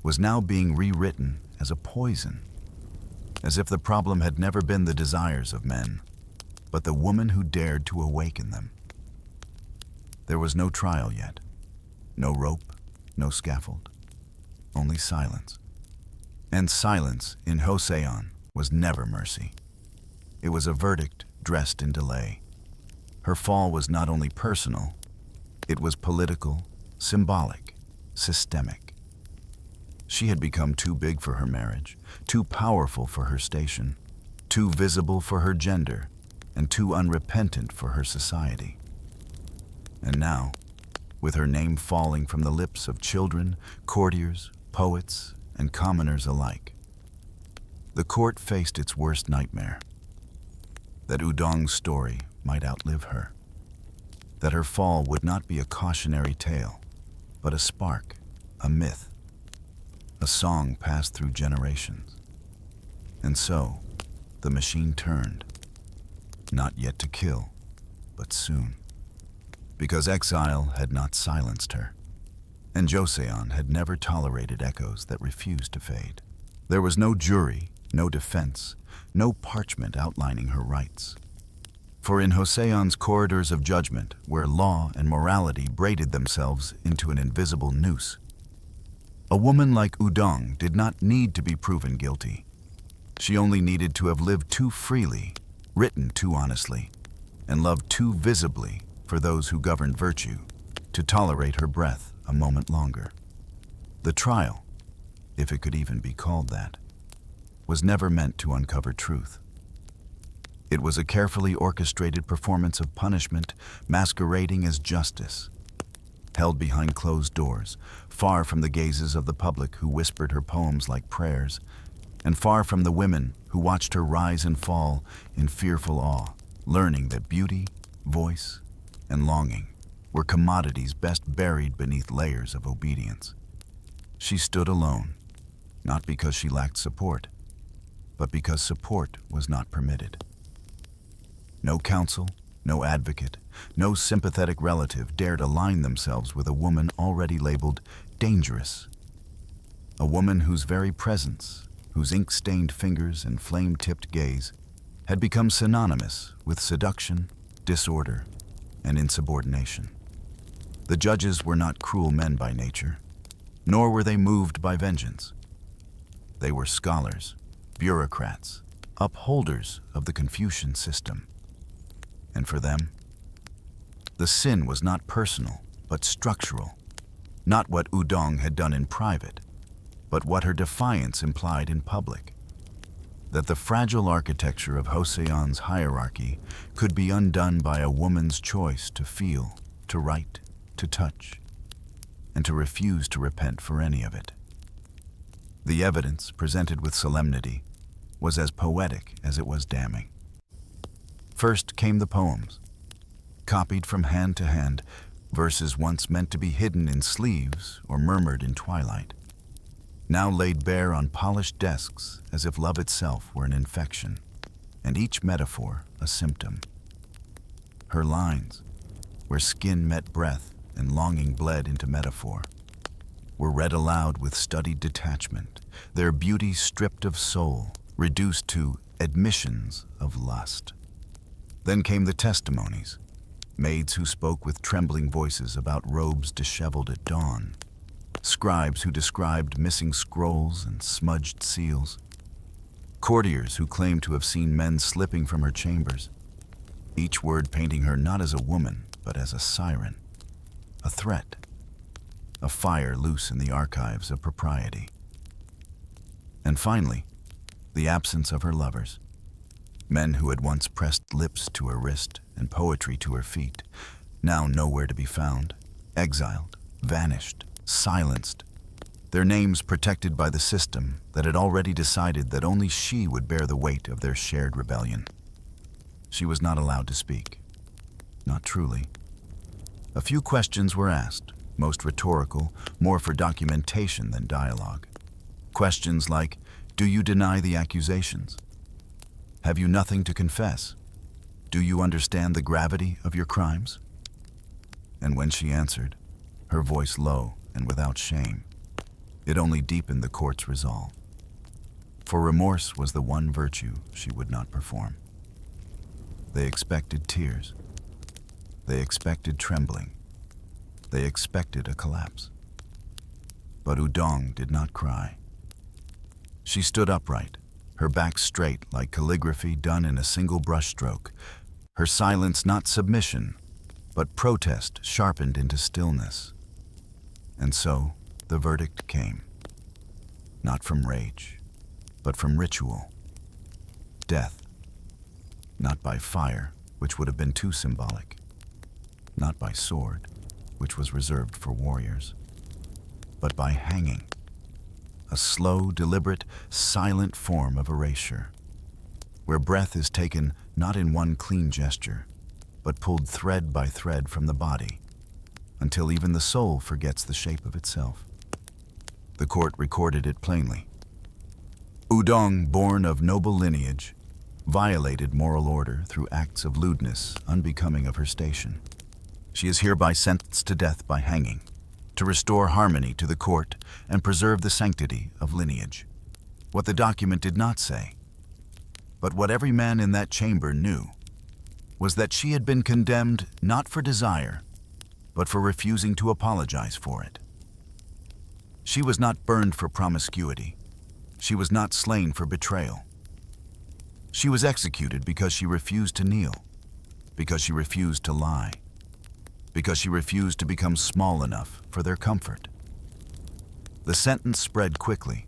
was now being rewritten as a poison, as if the problem had never been the desires of men, but the woman who dared to awaken them. There was no trial yet, no rope, no scaffold, only silence. And silence in Joseon was never mercy. It was a verdict dressed in delay. Her fall was not only personal, it was political, symbolic, systemic. She had become too big for her marriage, too powerful for her station, too visible for her gender, and too unrepentant for her society. And now, with her name falling from the lips of children, courtiers, poets, and commoners alike, the court faced its worst nightmare: that Udong's story might outlive her, that her fall would not be a cautionary tale, but a spark, a myth, a song passed through generations. And so, the machine turned, not yet to kill, but soon, because exile had not silenced her, and Joseon had never tolerated echoes that refused to fade. There was no jury, no defense, no parchment outlining her rights. For in Joseon's corridors of judgment, where law and morality braided themselves into an invisible noose, a woman like Udong did not need to be proven guilty. She only needed to have lived too freely, written too honestly, and loved too visibly for those who governed virtue to tolerate her breath a moment longer. The trial, if it could even be called that, was never meant to uncover truth. It was a carefully orchestrated performance of punishment masquerading as justice, held behind closed doors, far from the gazes of the public who whispered her poems like prayers, and far from the women who watched her rise and fall in fearful awe, learning that beauty, voice, and longing were commodities best buried beneath layers of obedience. She stood alone, not because she lacked support, but because support was not permitted. No counsel, no advocate, no sympathetic relative dared align themselves with a woman already labeled dangerous. A woman whose very presence, whose ink-stained fingers and flame-tipped gaze had become synonymous with seduction, disorder, and insubordination. The judges were not cruel men by nature, nor were they moved by vengeance. They were scholars, bureaucrats, upholders of the Confucian system. And for them, the sin was not personal, but structural. Not what Udong had done in private, but what her defiance implied in public. That the fragile architecture of Joseon's hierarchy could be undone by a woman's choice to feel, to write, to touch, and to refuse to repent for any of it. The evidence, presented with solemnity, was as poetic as it was damning. First came the poems, copied from hand to hand, verses once meant to be hidden in sleeves or murmured in twilight, now laid bare on polished desks as if love itself were an infection, and each metaphor a symptom. Her lines, where skin met breath and longing bled into metaphor, were read aloud with studied detachment, their beauty stripped of soul, reduced to admissions of lust. Then came the testimonies, maids who spoke with trembling voices about robes disheveled at dawn, scribes who described missing scrolls and smudged seals, courtiers who claimed to have seen men slipping from her chambers, each word painting her not as a woman, but as a siren, a threat, a fire loose in the archives of propriety. And finally, the absence of her lovers, men who had once pressed lips to her wrist and poetry to her feet, now nowhere to be found, exiled, vanished, silenced, their names protected by the system that had already decided that only she would bear the weight of their shared rebellion. She was not allowed to speak. Not truly. A few questions were asked, most rhetorical, more for documentation than dialogue. Questions like, do you deny the accusations? Have you nothing to confess? Do you understand the gravity of your crimes? And when she answered, her voice low and without shame, it only deepened the court's resolve. For remorse was the one virtue she would not perform. They expected tears. They expected trembling. They expected a collapse. But Udong did not cry. She stood upright, her back straight like calligraphy done in a single brushstroke, her silence not submission, but protest sharpened into stillness. And so the verdict came, not from rage, but from ritual. Death, not by fire, which would have been too symbolic, not by sword, which was reserved for warriors, but by hanging, a slow, deliberate, silent form of erasure, where breath is taken not in one clean gesture, but pulled thread by thread from the body, until even the soul forgets the shape of itself. The court recorded it plainly. Udong, born of noble lineage, violated moral order through acts of lewdness unbecoming of her station. She is hereby sentenced to death by hanging, to restore harmony to the court and preserve the sanctity of lineage. What the document did not say, but what every man in that chamber knew, was that she had been condemned not for desire, but for refusing to apologize for it. She was not burned for promiscuity. She was not slain for betrayal. She was executed because she refused to kneel, because she refused to lie, because she refused to become small enough for their comfort. The sentence spread quickly,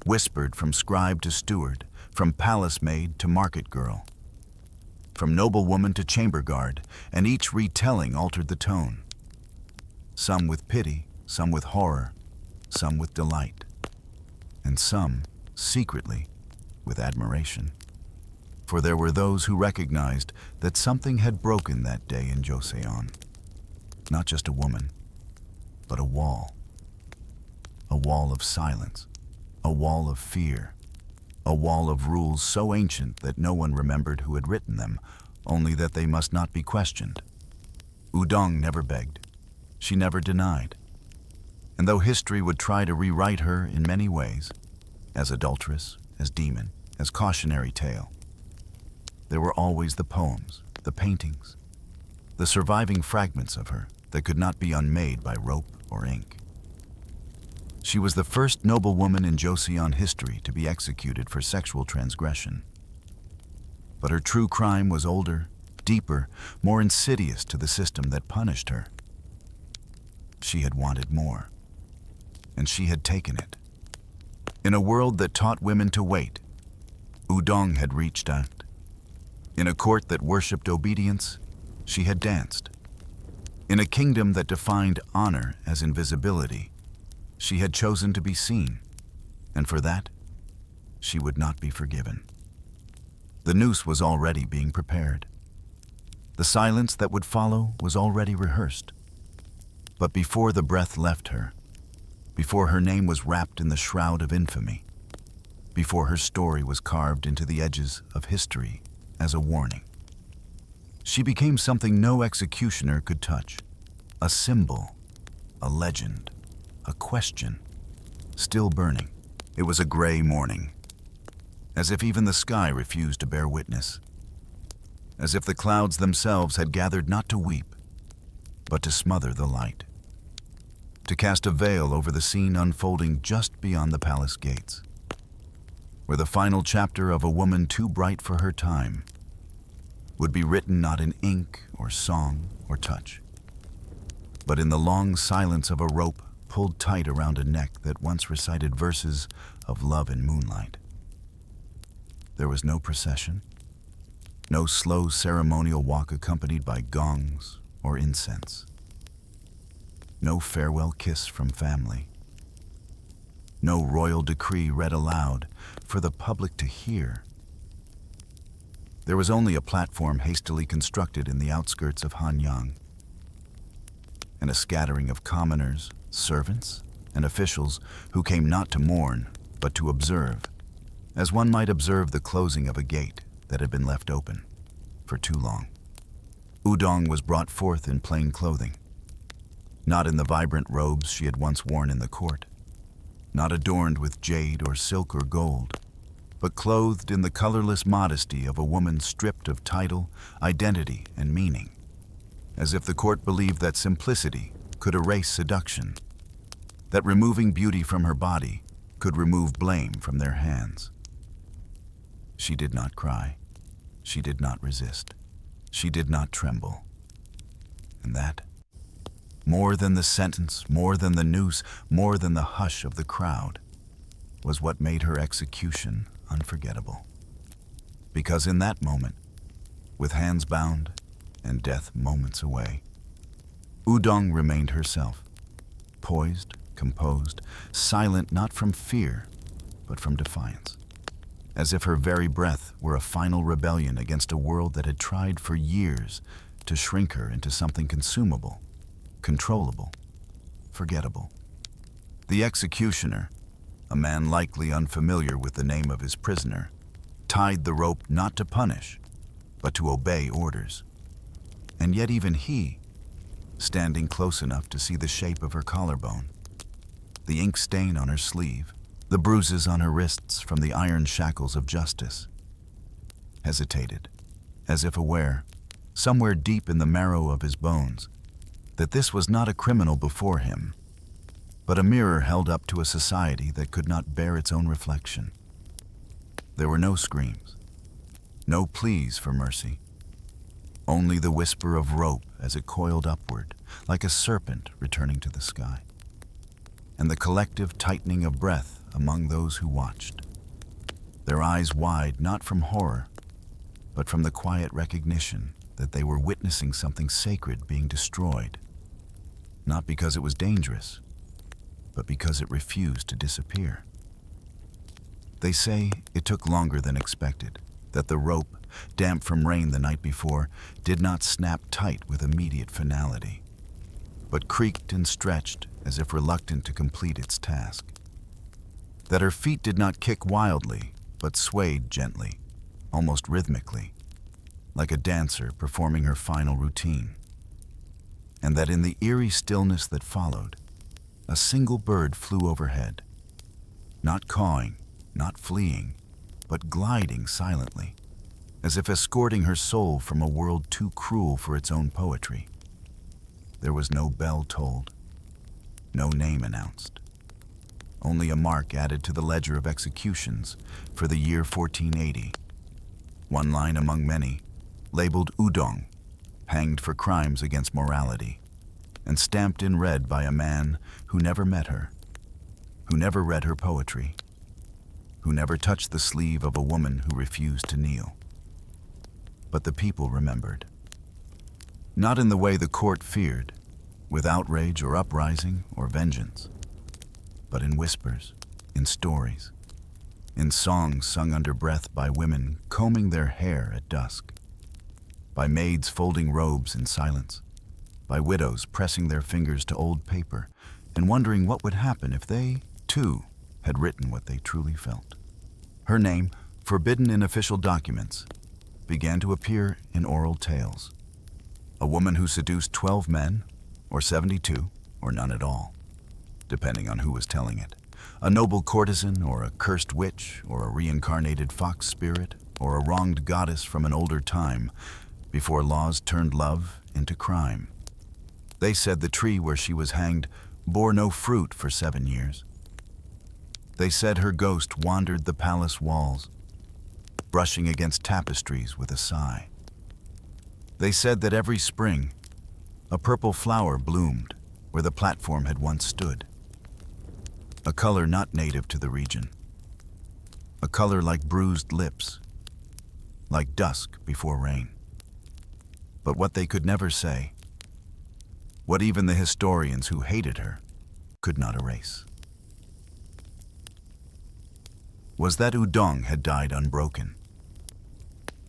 whispered from scribe to steward, from palace maid to market girl, from noblewoman to chamber guard, and each retelling altered the tone. Some with pity, some with horror, some with delight, and some, secretly, with admiration. For there were those who recognized that something had broken that day in Joseon. Not just a woman, but a wall. A wall of silence, a wall of fear, a wall of rules so ancient that no one remembered who had written them, only that they must not be questioned. Udong never begged. She never denied. And though history would try to rewrite her in many ways, as adulteress, as demon, as cautionary tale, there were always the poems, the paintings, the surviving fragments of her that could not be unmade by rope or ink. She was the first noblewoman in Joseon history to be executed for sexual transgression. But her true crime was older, deeper, more insidious to the system that punished her. She had wanted more, and she had taken it. In a world that taught women to wait, Udong had reached out. In a court that worshipped obedience, she had danced. In a kingdom that defined honor as invisibility, she had chosen to be seen, and for that, she would not be forgiven. The noose was already being prepared. The silence that would follow was already rehearsed. But before the breath left her, before her name was wrapped in the shroud of infamy, before her story was carved into the edges of history as a warning, she became something no executioner could touch. A symbol, a legend, a question, still burning. It was a gray morning, as if even the sky refused to bear witness, as if the clouds themselves had gathered not to weep, but to smother the light, to cast a veil over the scene unfolding just beyond the palace gates, where the final chapter of a woman too bright for her time would be written not in ink or song or touch, but in the long silence of a rope pulled tight around a neck that once recited verses of love in moonlight. There was no procession, no slow ceremonial walk accompanied by gongs or incense, no farewell kiss from family, no royal decree read aloud for the public to hear. There was only a platform hastily constructed in the outskirts of Hanyang, and a scattering of commoners, servants, and officials who came not to mourn, but to observe, as one might observe the closing of a gate that had been left open for too long. Udong was brought forth in plain clothing, not in the vibrant robes she had once worn in the court, not adorned with jade or silk or gold, but clothed in the colorless modesty of a woman stripped of title, identity, and meaning, as if the court believed that simplicity could erase seduction, that removing beauty from her body could remove blame from their hands. She did not cry. She did not resist. She did not tremble. And that, more than the sentence, more than the noose, more than the hush of the crowd, was what made her execution unforgettable. Because in that moment, with hands bound and death moments away, Udong remained herself, poised, composed, silent not from fear, but from defiance, as if her very breath were a final rebellion against a world that had tried for years to shrink her into something consumable, controllable, forgettable. The executioner, a man likely unfamiliar with the name of his prisoner, tied the rope not to punish, but to obey orders. And yet even he, standing close enough to see the shape of her collarbone, the ink stain on her sleeve, the bruises on her wrists from the iron shackles of justice, hesitated, as if aware, somewhere deep in the marrow of his bones, that this was not a criminal before him, but a mirror held up to a society that could not bear its own reflection. There were no screams, no pleas for mercy, Only the whisper of rope as it coiled upward, like a serpent returning to the sky, and the collective tightening of breath among those who watched, their eyes wide not from horror, but from the quiet recognition that they were witnessing something sacred being destroyed, not because it was dangerous, but because it refused to disappear. They say it took longer than expected, that the rope, damp from rain the night before, did not snap tight with immediate finality, but creaked and stretched as if reluctant to complete its task. That her feet did not kick wildly, but swayed gently, almost rhythmically, like a dancer performing her final routine. And that in the eerie stillness that followed, a single bird flew overhead, not cawing, not fleeing, but gliding silently, as if escorting her soul from a world too cruel for its own poetry. There was no bell tolled, no name announced, only a mark added to the ledger of executions for the year 1480. One line among many, labeled Udong, hanged for crimes against morality, and stamped in red by a man who never met her, who never read her poetry, who never touched the sleeve of a woman who refused to kneel. But the people remembered. Not in the way the court feared, with outrage or uprising or vengeance, but in whispers, in stories, in songs sung under breath by women combing their hair at dusk, by maids folding robes in silence, by widows pressing their fingers to old paper and wondering what would happen if they, too, had written what they truly felt. Her name, forbidden in official documents, began to appear in oral tales. A woman who seduced 12 men, or 72, or none at all, depending on who was telling it. A noble courtesan, or a cursed witch, or a reincarnated fox spirit, or a wronged goddess from an older time, before laws turned love into crime. They said the tree where she was hanged bore no fruit for 7 years. They said her ghost wandered the palace walls, brushing against tapestries with a sigh. They said that every spring, a purple flower bloomed where the platform had once stood. A color not native to the region. A color like bruised lips, like dusk before rain. But what they could never say, what even the historians who hated her could not erase, was that Udong had died unbroken,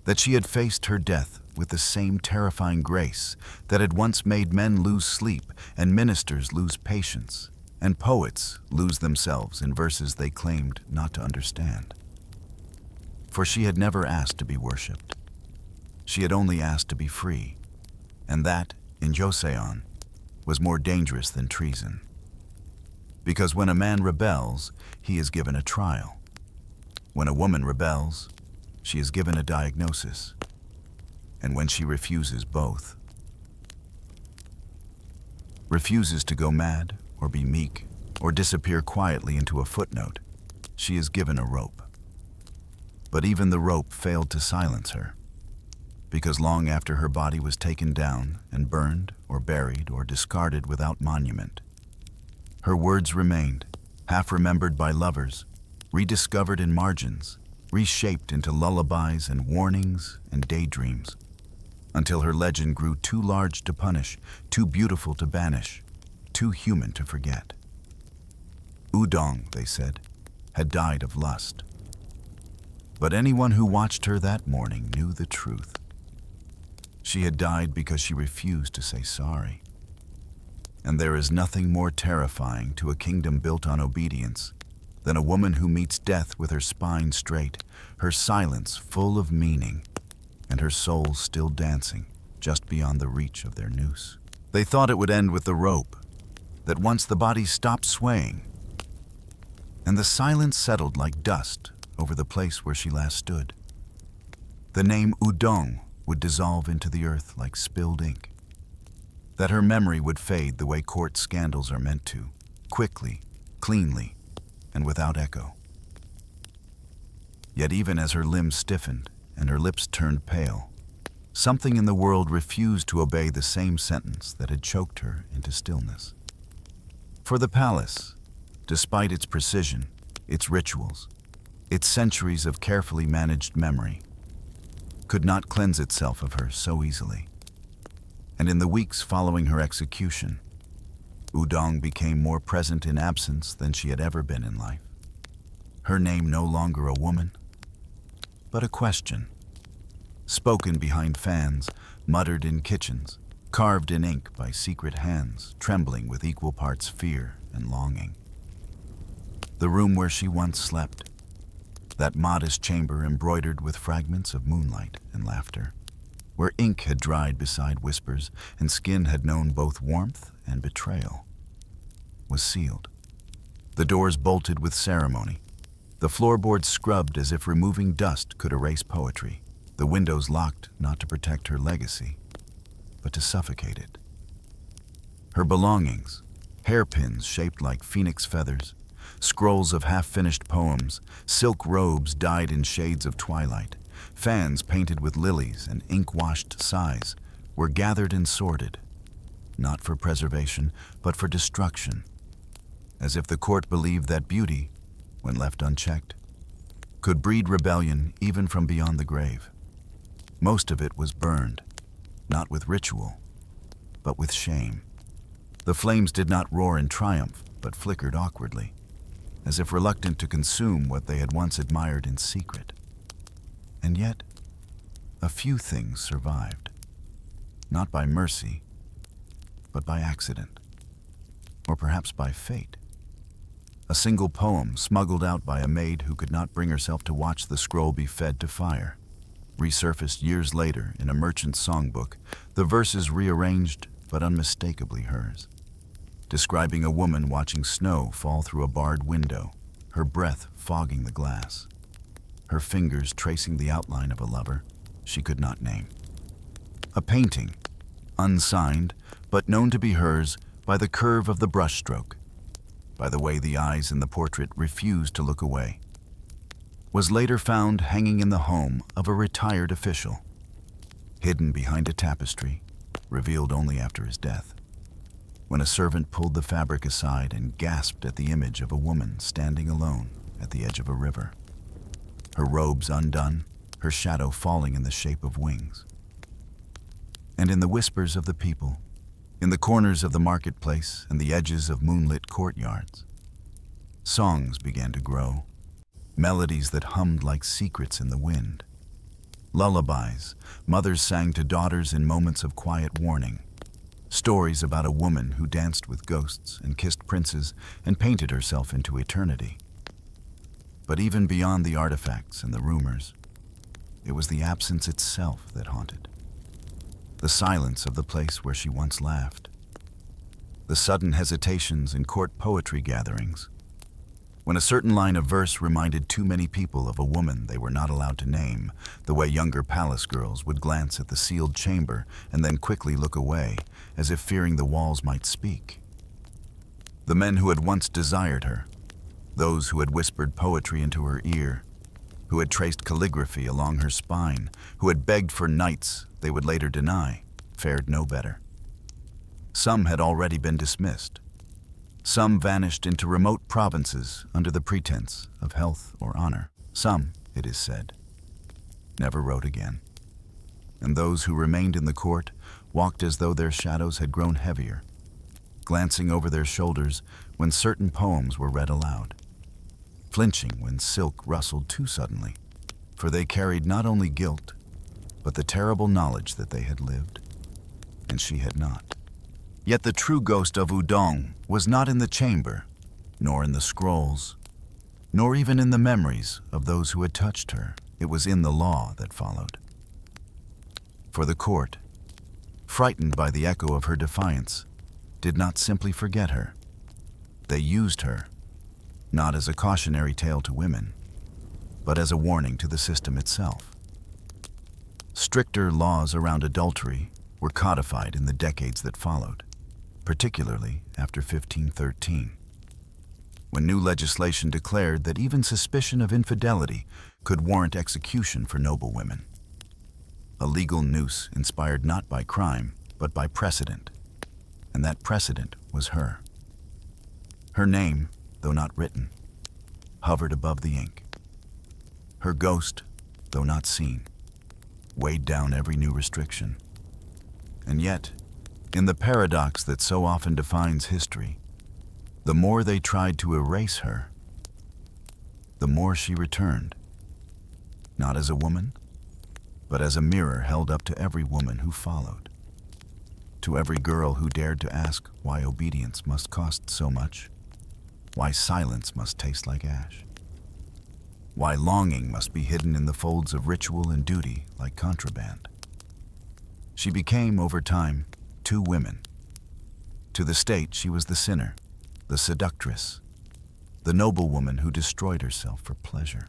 that she had faced her death with the same terrifying grace that had once made men lose sleep and ministers lose patience and poets lose themselves in verses they claimed not to understand. For she had never asked to be worshipped. She had only asked to be free, and that, in Joseon, was more dangerous than treason. Because when a man rebels, he is given a trial. When a woman rebels, she is given a diagnosis. And when she refuses both, refuses to go mad or be meek or disappear quietly into a footnote, she is given a rope. But even the rope failed to silence her, because long after her body was taken down and burned or buried or discarded without monument, her words remained, half remembered by lovers, rediscovered in margins, reshaped into lullabies and warnings and daydreams, until her legend grew too large to punish, too beautiful to banish, too human to forget. Udong, they said, had died of lust. But anyone who watched her that morning knew the truth. She had died because she refused to say sorry. And there is nothing more terrifying to a kingdom built on obedience than a woman who meets death with her spine straight, her silence full of meaning, and her soul still dancing just beyond the reach of their noose. They thought it would end with the rope, that once the body stopped swaying, and the silence settled like dust over the place where she last stood, the name Udong would dissolve into the earth like spilled ink, that her memory would fade the way court scandals are meant to, quickly, cleanly, and without echo. Yet even as her limbs stiffened and her lips turned pale, Something in the world refused to obey the same sentence that had choked her into stillness. For the palace, despite its precision, its rituals, its centuries of carefully managed memory, could not cleanse itself of her so easily. And in the weeks following her execution, Udong became more present in absence than she had ever been in life. Her name no longer a woman, but a question, spoken behind fans, muttered in kitchens, carved in ink by secret hands, trembling with equal parts fear and longing. The room where she once slept, that modest chamber embroidered with fragments of moonlight and laughter, where ink had dried beside whispers and skin had known both warmth and betrayal, was sealed. The doors bolted with ceremony, the floorboards scrubbed as if removing dust could erase poetry, the windows locked not to protect her legacy, but to suffocate it. Her belongings, hairpins shaped like phoenix feathers, scrolls of half-finished poems, silk robes dyed in shades of twilight, fans painted with lilies and ink-washed sighs, were gathered and sorted, not for preservation, but for destruction, as if the court believed that beauty, when left unchecked, could breed rebellion even from beyond the grave. Most of it was burned, not with ritual, but with shame. The flames did not roar in triumph, but flickered awkwardly, as if reluctant to consume what they had once admired in secret. And yet, a few things survived, not by mercy, but by accident, or perhaps by fate. A single poem smuggled out by a maid who could not bring herself to watch the scroll be fed to fire, resurfaced years later in a merchant's songbook, the verses rearranged but unmistakably hers, describing a woman watching snow fall through a barred window, her breath fogging the glass, her fingers tracing the outline of a lover she could not name. A painting, unsigned, but known to be hers by the curve of the brushstroke, by the way the eyes in the portrait refused to look away, was later found hanging in the home of a retired official, hidden behind a tapestry, revealed only after his death, when a servant pulled the fabric aside and gasped at the image of a woman standing alone at the edge of a river, her robes undone, her shadow falling in the shape of wings. And in the whispers of the people, in the corners of the marketplace and the edges of moonlit courtyards, songs began to grow, melodies that hummed like secrets in the wind. Lullabies mothers sang to daughters in moments of quiet warning, stories about a woman who danced with ghosts and kissed princes and painted herself into eternity. But even beyond the artifacts and the rumors, it was the absence itself that haunted. The silence of the place where she once laughed. The sudden hesitations in court poetry gatherings, when a certain line of verse reminded too many people of a woman they were not allowed to name, the way younger palace girls would glance at the sealed chamber and then quickly look away, as if fearing the walls might speak. The men who had once desired her, those who had whispered poetry into her ear, who had traced calligraphy along her spine, who had begged for nights they would later deny, fared no better. Some had already been dismissed. Some vanished into remote provinces under the pretense of health or honor. Some, it is said, never wrote again. And those who remained in the court walked as though their shadows had grown heavier, glancing over their shoulders when certain poems were read aloud, flinching when silk rustled too suddenly, for they carried not only guilt, but the terrible knowledge that they had lived, and she had not. Yet the true ghost of Udong was not in the chamber, nor in the scrolls, nor even in the memories of those who had touched her. It was in the law that followed. For the court, frightened by the echo of her defiance, did not simply forget her. They used her, not as a cautionary tale to women, but as a warning to the system itself. Stricter laws around adultery were codified in the decades that followed, particularly after 1513, when new legislation declared that even suspicion of infidelity could warrant execution for noble women. a legal noose inspired not by crime, but by precedent. And that precedent was her. Her name, though not written, hovered above the ink. Her ghost, though not seen, weighed down every new restriction. And yet, in the paradox that so often defines history, the more they tried to erase her, the more she returned, not as a woman, but as a mirror held up to every woman who followed, to every girl who dared to ask why obedience must cost so much, why silence must taste like ash, why longing must be hidden in the folds of ritual and duty like contraband. She became, over time, two women. To the state, she was the sinner, the seductress, the noble woman who destroyed herself for pleasure.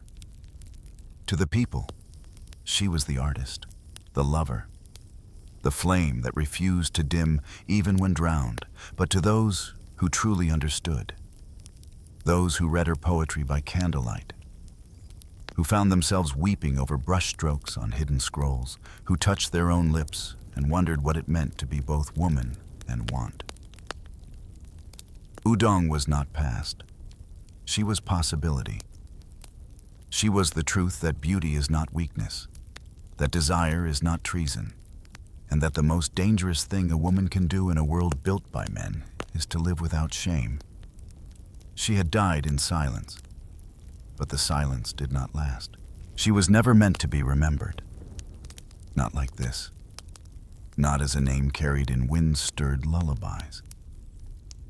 To the people, she was the artist, the lover, the flame that refused to dim even when drowned. But to those who truly understood, those who read her poetry by candlelight, who found themselves weeping over brushstrokes on hidden scrolls, who touched their own lips and wondered what it meant to be both woman and want. Udong was not past. She was possibility. She was the truth that beauty is not weakness, that desire is not treason, and that the most dangerous thing a woman can do in a world built by men is to live without shame. She had died in silence, but the silence did not last. She was never meant to be remembered. Not like this. Not as a name carried in wind-stirred lullabies.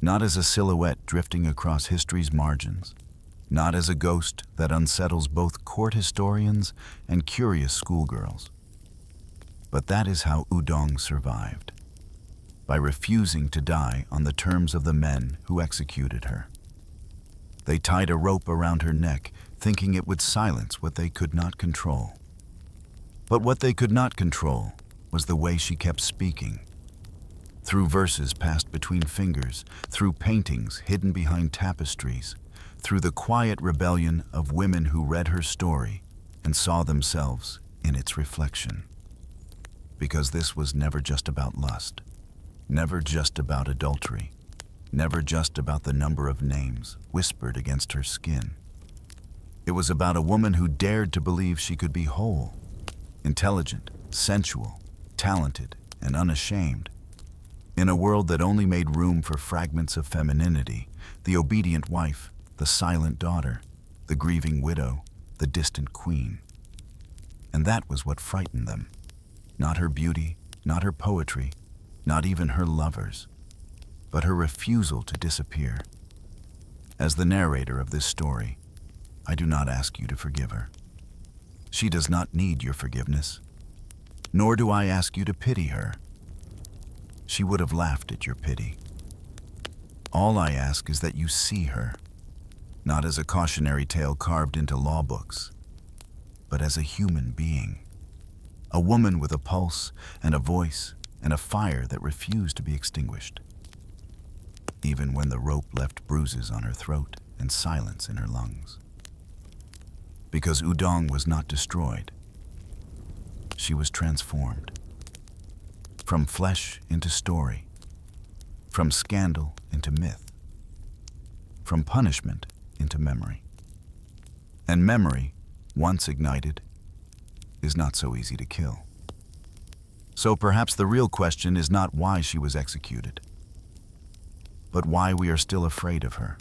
Not as a silhouette drifting across history's margins. Not as a ghost that unsettles both court historians and curious schoolgirls. But that is how Ŭudong survived, by refusing to die on the terms of the men who executed her. They tied a rope around her neck, thinking it would silence what they could not control. But what they could not control was the way she kept speaking. Through verses passed between fingers, through paintings hidden behind tapestries, through the quiet rebellion of women who read her story and saw themselves in its reflection. Because this was never just about lust, never just about adultery, never just about the number of names whispered against her skin. It was about a woman who dared to believe she could be whole, intelligent, sensual, talented, and unashamed. In a world that only made room for fragments of femininity, the obedient wife, the silent daughter, the grieving widow, the distant queen. And that was what frightened them. Not her beauty, not her poetry, not even her lovers, but her refusal to disappear. As the narrator of this story, I do not ask you to forgive her. She does not need your forgiveness, nor do I ask you to pity her. She would have laughed at your pity. All I ask is that you see her, not as a cautionary tale carved into law books, but as a human being. A woman with a pulse and a voice and a fire that refused to be extinguished, even when the rope left bruises on her throat and silence in her lungs. Because Ŭudong was not destroyed, she was transformed. From flesh into story, from scandal into myth, from punishment into memory. And memory, once ignited, is not so easy to kill. So perhaps the real question is not why she was executed, but why we are still afraid of her.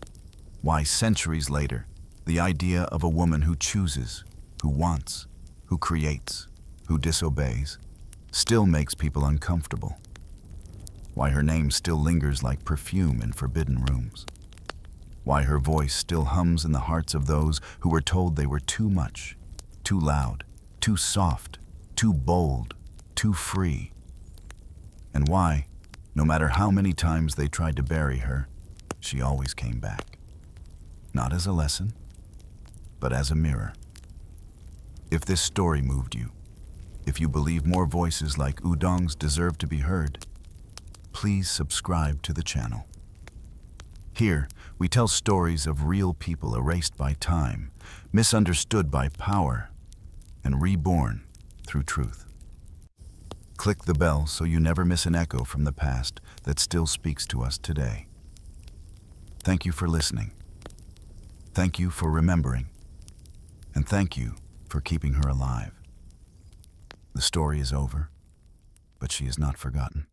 Why centuries later, the idea of a woman who chooses, who wants, who creates, who disobeys, still makes people uncomfortable. Why her name still lingers like perfume in forbidden rooms. Why her voice still hums in the hearts of those who were told they were too much, too loud, too soft, too bold, too free. And why, no matter how many times they tried to bury her, she always came back. Not as a lesson, but as a mirror. If this story moved you, if you believe more voices like Ŭudong's deserve to be heard, please subscribe to the channel. Here, we tell stories of real people erased by time, misunderstood by power, and reborn through truth. Click the bell so you never miss an echo from the past that still speaks to us today. Thank you for listening. Thank you for remembering. And thank you for keeping her alive. The story is over, but she is not forgotten.